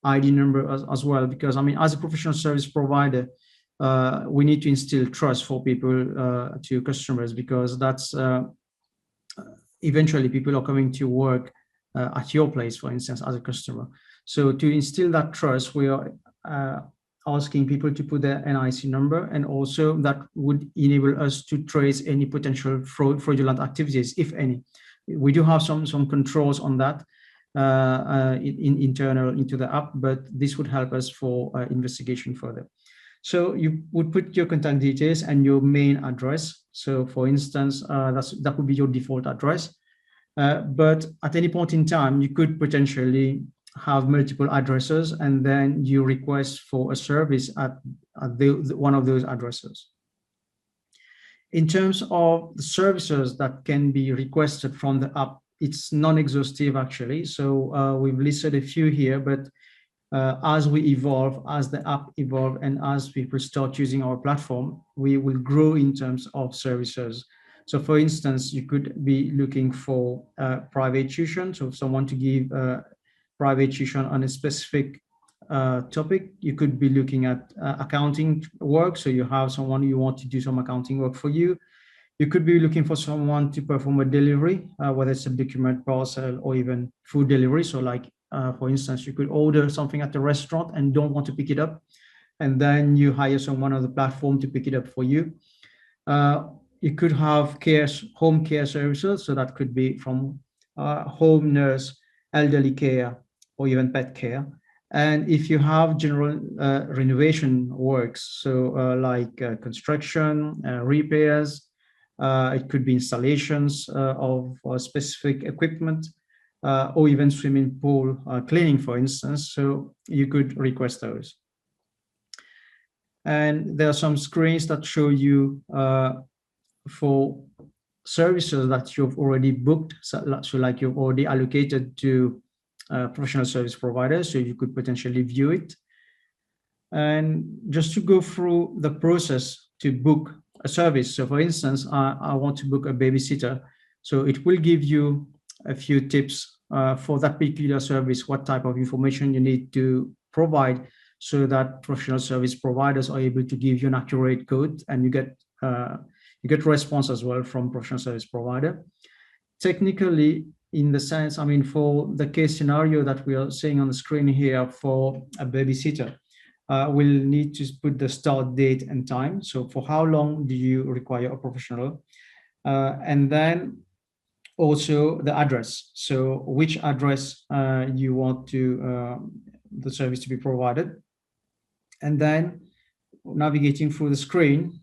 ID number as well, because I mean, as a professional service provider, we need to instill trust for people to customers, because that's eventually people are coming to work at your place, for instance, as a customer. So to instill that trust, we are asking people to put their NIC number, and also that would enable us to trace any potential fraudulent activities, if any. We do have some controls on that internal into the app, but this would help us for investigation further. So you would put your contact details and your main address. So for instance, that would be your default address. But at any point in time, you could potentially have multiple addresses, and then you request for a service at one of those addresses. In terms of the services that can be requested from the app, it's non-exhaustive actually. So we've listed a few here, but as we evolve, as the app evolve, and as people start using our platform, we will grow in terms of services. So for instance, you could be looking for private tuition. So if someone to give private tuition on a specific topic, you could be looking at accounting work. So you have someone you want to do some accounting work for you. You could be looking for someone to perform a delivery, whether it's a document, parcel, or even food delivery. So like, for instance, you could order something at the restaurant and don't want to pick it up, and then you hire someone on the platform to pick it up for you. you could have home care services, so that could be from home nurse, elderly care, or even pet care. And if you have general renovation works, so like construction, repairs, it could be installations of specific equipment, or even swimming pool cleaning, for instance. So you could request those. And there are some screens that show you for services that you've already booked, so like you've already allocated to professional service providers, so you could potentially view it. And just to go through the process to book a service. So for instance, I want to book a babysitter. So it will give you a few tips for that particular service, what type of information you need to provide so that professional service providers are able to give you an accurate code, and you get response as well from professional service provider. Technically, in the sense, I mean, for the case scenario that we are seeing on the screen here for a babysitter, we'll need to put the start date and time. So for how long do you require a professional? And then also the address. So which address you want to the service to be provided. And then navigating through the screen,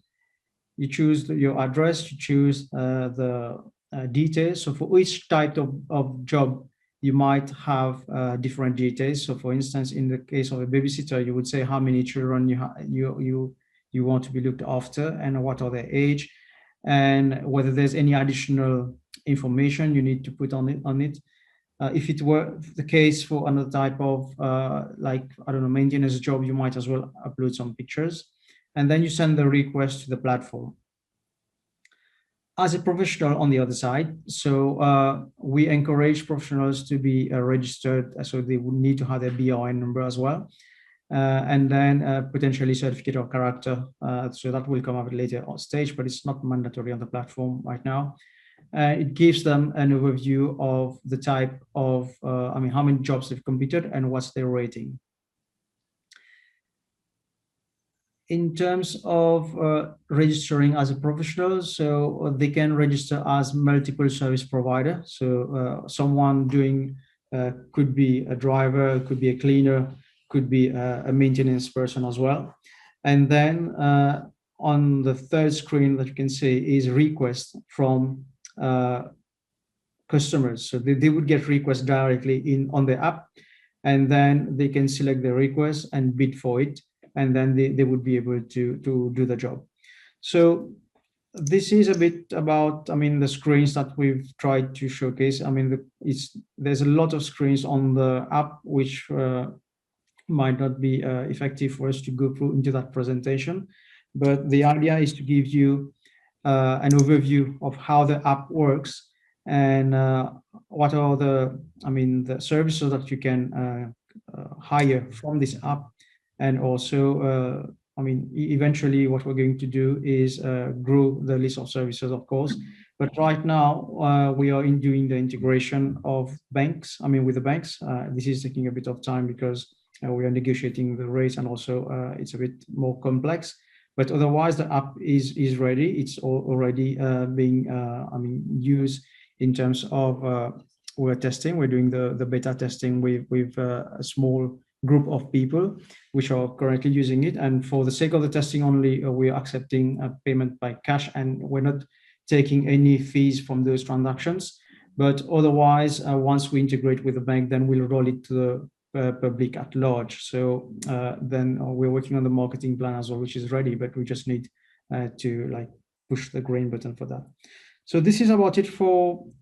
you choose your address, you choose the details. So for each type of job, you might have different details. So for instance, in the case of a babysitter, you would say how many children you want to be looked after and what are their age, and whether there's any additional information you need to put on it. If it were the case for another type of like, I don't know, maintenance job, you might as well upload some pictures, and then you send the request to the platform. As a professional on the other side, so we encourage professionals to be registered, so they would need to have their BRN number as well, and then potentially certificate of character. So that will come up later on stage, but it's not mandatory on the platform right now. It gives them an overview of the type of, I mean, how many jobs they've completed and what's their rating. In terms of registering as a professional, so they can register as multiple service provider. So someone doing could be a driver, could be a cleaner, could be a maintenance person as well. And then on the third screen that you can see is request from customers. So they would get requests directly on the app, and then they can select the request and bid for it, and then they would be able to do the job. So this is a bit about, I mean, the screens that we've tried to showcase. I mean, there's a lot of screens on the app, which might not be effective for us to go through into that presentation. But the idea is to give you an overview of how the app works and what are the services that you can hire from this app. And also, eventually what we're going to do is grow the list of services, of course. But right now, we are doing the integration of banks, with the banks. This is taking a bit of time because we are negotiating the rates, and also it's a bit more complex. But otherwise, the app is ready. It's already being used in terms of we're testing. We're doing the beta testing with a small group of people which are currently using it. And for the sake of the testing only, we are accepting a payment by cash, and we're not taking any fees from those transactions. But otherwise, once we integrate with the bank, then we'll roll it to the public at large. So then we're working on the marketing plan as well, which is ready, but we just need to push the green button for that. So this is about it from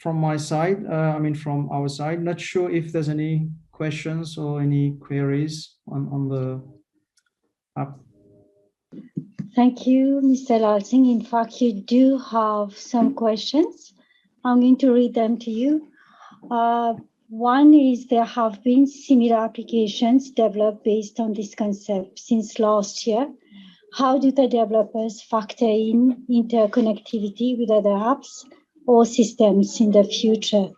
my side. From our side. Not sure if there's any questions or any queries on the app. Thank you, Mr. Lalsing. In fact, you do have some questions. I'm going to read them to you. One is, there have been similar applications developed based on this concept since last year. How do the developers factor in interconnectivity with other apps or systems in the future?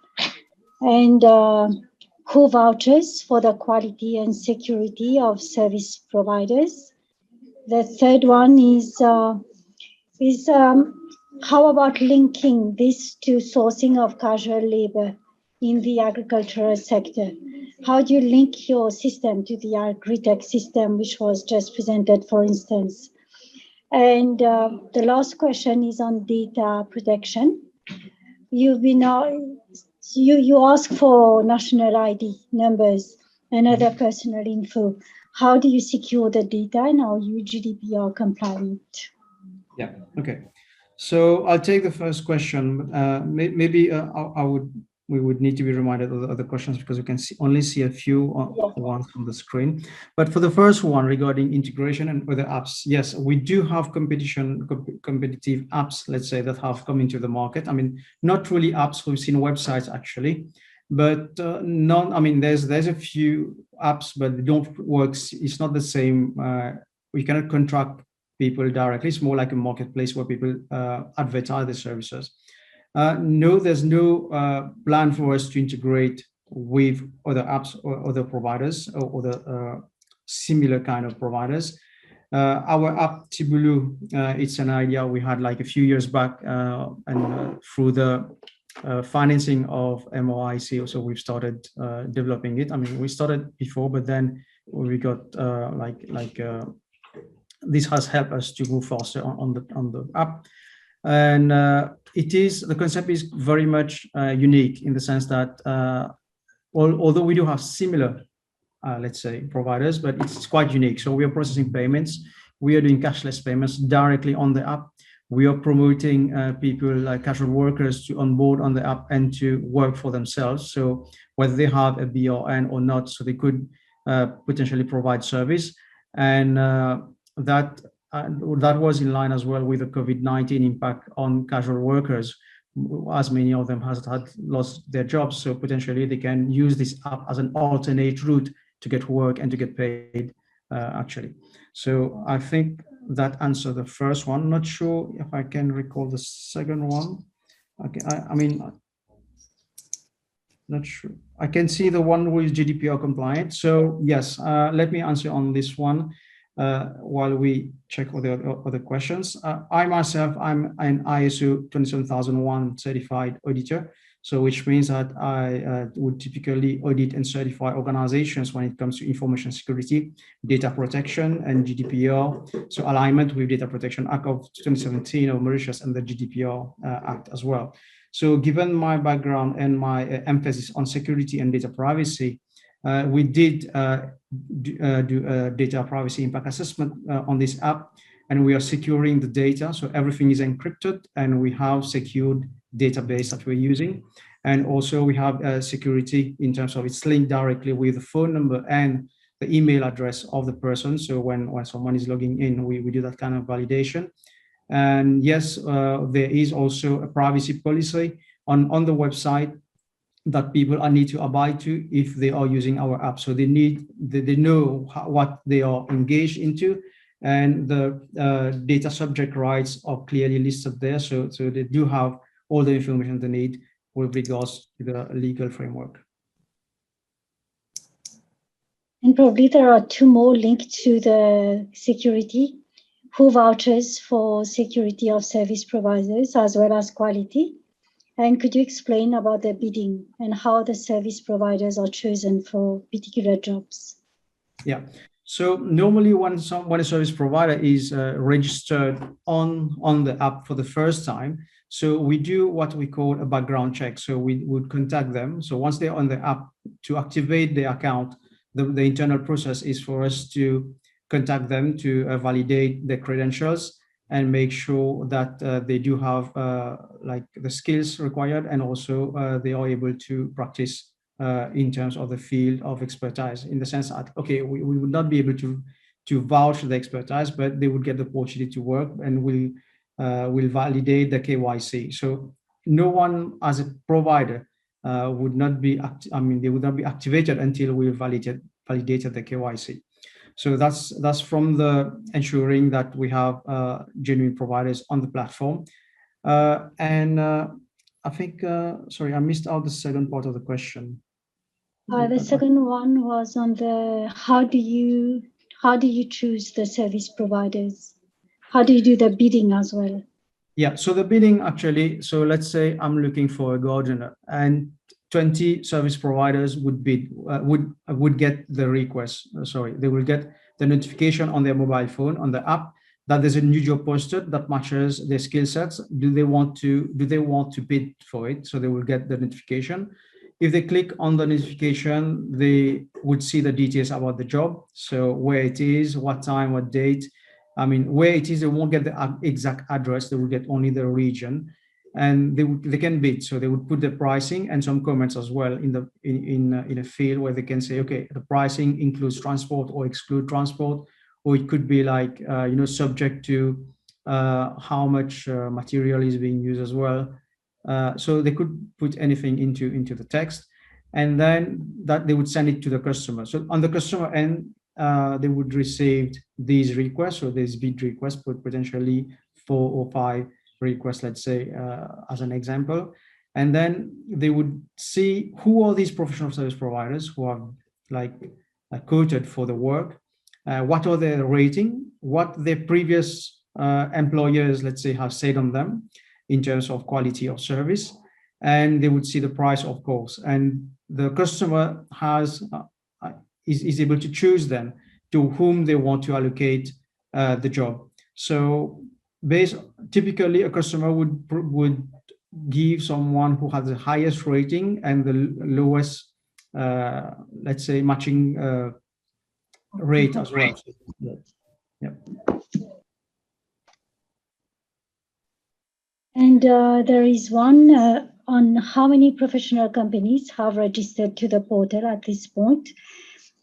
And who vouches for the quality and security of service providers? The third one is how about linking this to sourcing of casual labor in the agricultural sector? How do you link your system to the agri-tech system, which was just presented, for instance? And the last question is on data protection. You ask for national ID numbers and other personal info. How do you secure the data, and are you GDPR compliant? Yeah, okay. So I'll take the first question. Maybe we would need to be reminded of the other questions because we can only see a few ones on the screen. But for the first one regarding integration and other apps, yes, we do have competitive apps, let's say, that have come into the market. I mean, not really apps, we've seen websites actually, but none. I mean, there's a few apps, but they don't work. It's not the same. We cannot contract people directly. It's more like a marketplace where people advertise their services. No, there's no plan for us to integrate with other apps or other providers or other similar kind of providers. Our app Tibulu, it's an idea we had like a few years back, and through the financing of MOIC, so we've started developing it. I mean, we started before, but then we got this has helped us to move faster on the app. And the concept is very much unique in the sense that although we do have similar, let's say, providers, but it's quite unique. So we are processing payments. We are doing cashless payments directly on the app. We are promoting people like casual workers to onboard on the app and to work for themselves. So whether they have a BRN or not, so they could potentially provide service. And that was in line as well with the COVID-19 impact on casual workers, as many of them had lost their jobs. So potentially they can use this app as an alternate route to get work and to get paid, actually. So I think that answered the first one. Not sure if I can recall the second one. Okay, I mean, not sure. I can see the one who is GDPR compliant. So yes, let me answer on this one. While we check all the other questions. I myself, I'm an ISO 27001 certified auditor, so which means that I would typically audit and certify organizations when it comes to information security, data protection, and GDPR. So alignment with Data Protection Act of 2017 of Mauritius and the GDPR Act as well. So given my background and my emphasis on security and data privacy, we did do a data privacy impact assessment on this app, and we are securing the data. So everything is encrypted, and we have secured database that we're using. And also we have security in terms of it's linked directly with the phone number and the email address of the person. So when someone is logging in, we do that kind of validation. And yes, there is also a privacy policy on the website that people need to abide to if they are using our app. So they know what they are engaged into, and the data subject rights are clearly listed there. So they do have all the information they need with regards to the legal framework. And probably there are two more linked to the security. Who vouches for security of service providers as well as quality? And could you explain about the bidding and how the service providers are chosen for particular jobs? Yeah. So normally when a service provider is registered on the app for the first time, so we do what we call a background check. So we would contact them. So once they're on the app, to activate the account, the internal process is for us to contact them to validate their credentials and make sure that they do have like the skills required, and also they are able to practice in terms of the field of expertise, in the sense that, okay, we would not be able to vouch the expertise, but they would get the opportunity to work, and will validate the KYC. So no one as a provider would not be, they would not be activated until we validated the KYC. So that's from the ensuring that we have genuine providers on the platform. And I think, sorry, I missed out the second part of the question. The second one was on the how do you choose the service providers? How do you do the bidding as well? Yeah, so the bidding actually, so let's say I'm looking for a gardener and 20 service providers would bid, would get the request. Sorry, they will get the notification on their mobile phone, on the app, that there's a new job posted that matches their skill sets. Do they want to bid for it? So they will get the notification. If they click on the notification, they would see the details about the job. So where it is, what time, what date. I mean, where it is, they won't get the exact address. They will get only the region, and they can bid. So they would put the pricing and some comments as well in a field where they can say, okay, the pricing includes transport or exclude transport, or it could be like subject to how much material is being used as well. So they could put anything into the text, and then that they would send it to the customer. So on the customer end, they would receive these requests, or these bid requests, but potentially 4 or 5 requests, let's say, as an example. And then they would see who are these professional service providers who are quoted for the work, what are their rating, what their previous employers, let's say, have said on them in terms of quality of service, and they would see the price, of course. And the customer is able to choose then to whom they want to allocate the job. So typically a customer would give someone who has the highest rating and the lowest, let's say, matching rate as well. Yeah. And there is one on how many professional companies have registered to the portal at this point.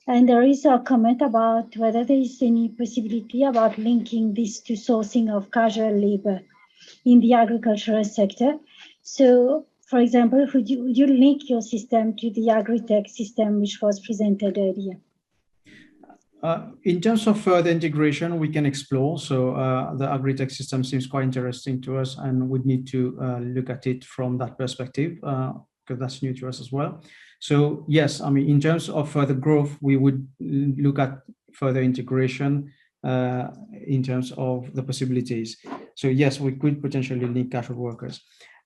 And there is a comment about whether there is any possibility about linking this to sourcing of casual labor in the agricultural sector. So, for example, would you link your system to the Agritech system, which was presented earlier? In terms of further integration, we can explore. So the Agritech system seems quite interesting to us, and we'd need to look at it from that perspective, because that's new to us as well. So yes, I mean, in terms of further growth, we would look at further integration in terms of the possibilities. So yes, we could potentially link casual workers.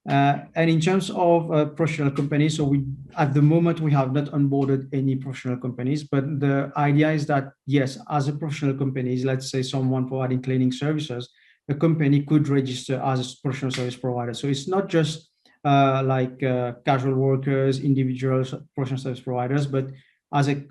And in terms of professional companies, so at the moment we have not onboarded any professional companies, but the idea is that yes, as a professional companies, let's say someone providing cleaning services, the company could register as a professional service provider. So it's not just casual workers, individuals, professional service providers, but as a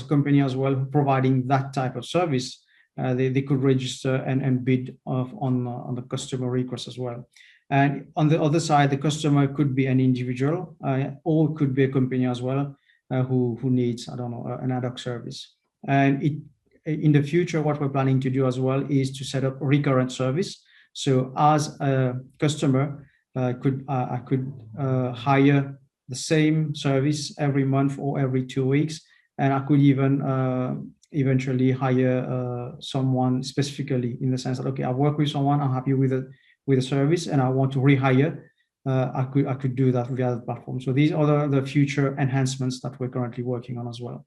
company as well, providing that type of service, they could register and bid on the customer request as well. And on the other side, the customer could be an individual, or could be a company as well, who needs, I don't know, an ad hoc service. And in the future, what we're planning to do as well is to set up recurrent service. So as a customer, I could hire the same service every month or every 2 weeks, and I could even eventually hire someone specifically, in the sense that, okay, I work with someone, I'm happy with the service, and I want to rehire, I could do that via the platform. So these are the future enhancements that we're currently working on as well.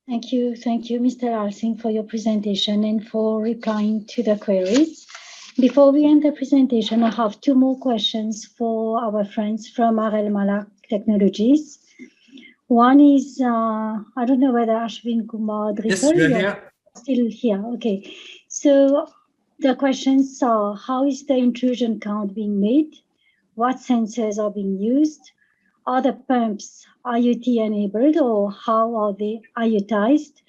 Thank you, Mr. Alsing, for your presentation and for replying to the queries. Before we end the presentation, I have 2 more questions for our friends from RL Malak Technologies. One is, I don't know whether Ashwin Kumar Dripal, yes, we're here. Still here. Okay. So the questions are, how is the intrusion count being made? What sensors are being used? Are the pumps IoT enabled, or how are they IoTized?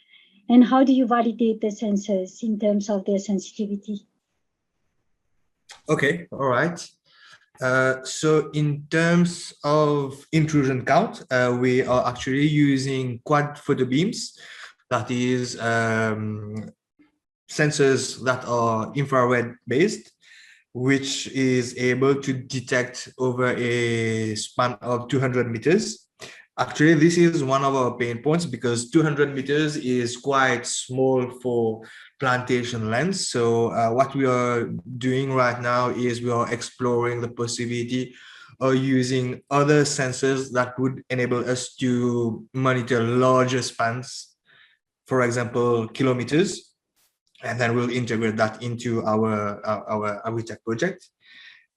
And how do you validate the sensors in terms of their sensitivity? Okay, all right. So in terms of intrusion count, we are actually using quad photo beams, that is sensors that are infrared based, which is able to detect over a span of 200 meters. Actually, this is one of our pain points, because 200 meters is quite small for plantation lens. So what we are doing right now is we are exploring the possibility of using other sensors that would enable us to monitor larger spans, for example, kilometers. and then we'll integrate that into our Agritech project.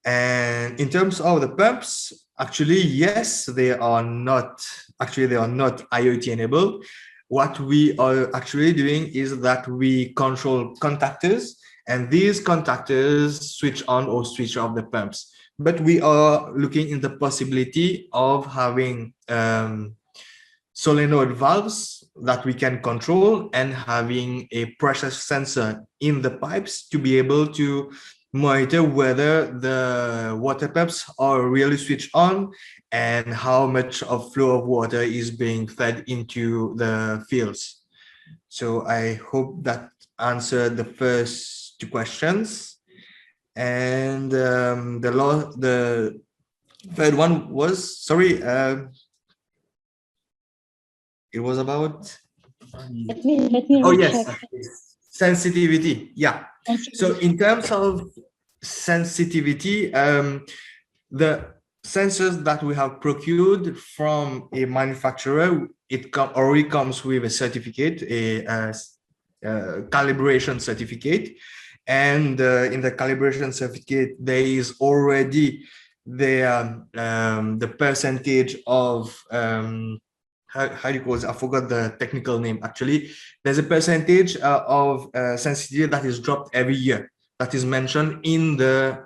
And in terms of the pumps, actually, yes, they are not IoT enabled. What we are actually doing is that we control contactors, and these contactors switch on or switch off the pumps. But we are looking in the possibility of having solenoid valves that we can control and having a pressure sensor in the pipes to be able to monitor whether the water pumps are really switched on and how much of flow of water is being fed into the fields. So I hope that answered the first two questions. And the third one was, sorry, it was about, Let me oh recheck. yes, sensitivity. Yeah. So in terms of sensitivity, the sensors that we have procured from a manufacturer, it already comes with a certificate, a calibration certificate. And in the calibration certificate, there is already the percentage of how do you call it? I forgot the technical name. Actually, there's a percentage of sensitivity that is dropped every year that is mentioned in the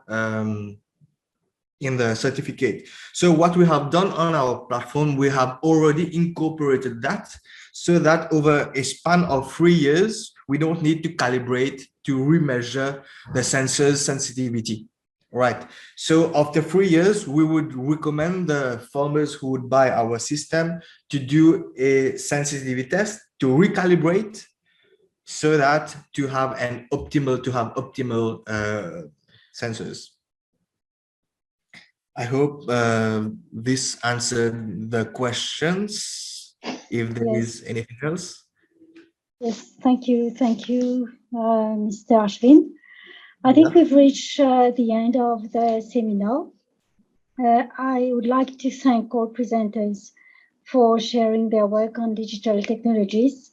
certificate. So what we have done on our platform, we have already incorporated that so that over a span of 3 years, we don't need to calibrate to remeasure the sensor's sensitivity. Right. So after 3 years, we would recommend the farmers who would buy our system to do a sensitivity test to recalibrate so that to have optimal sensors. I hope this answered the questions. If there is anything else. Yes, thank you, Mr. Ashwin. I think we've reached the end of the seminar. I would like to thank all presenters for sharing their work on digital technologies.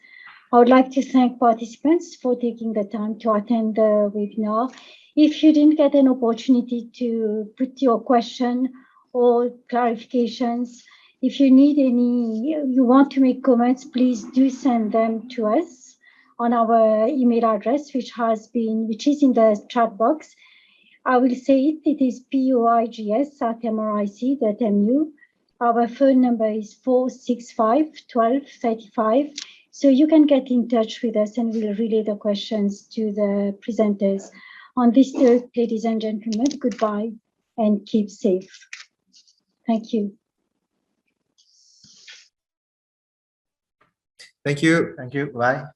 I would like to thank participants for taking the time to attend the webinar. If you didn't get an opportunity to put your question or clarifications, if you need you want to make comments, please do send them to us on our email address, which is in the chat box. I will say it is poigs@mric.mu. Our phone number is 465 12 35. So you can get in touch with us and we'll relay the questions to the presenters. On this note, ladies and gentlemen, goodbye and keep safe. Thank you. Thank you. Thank you. Bye.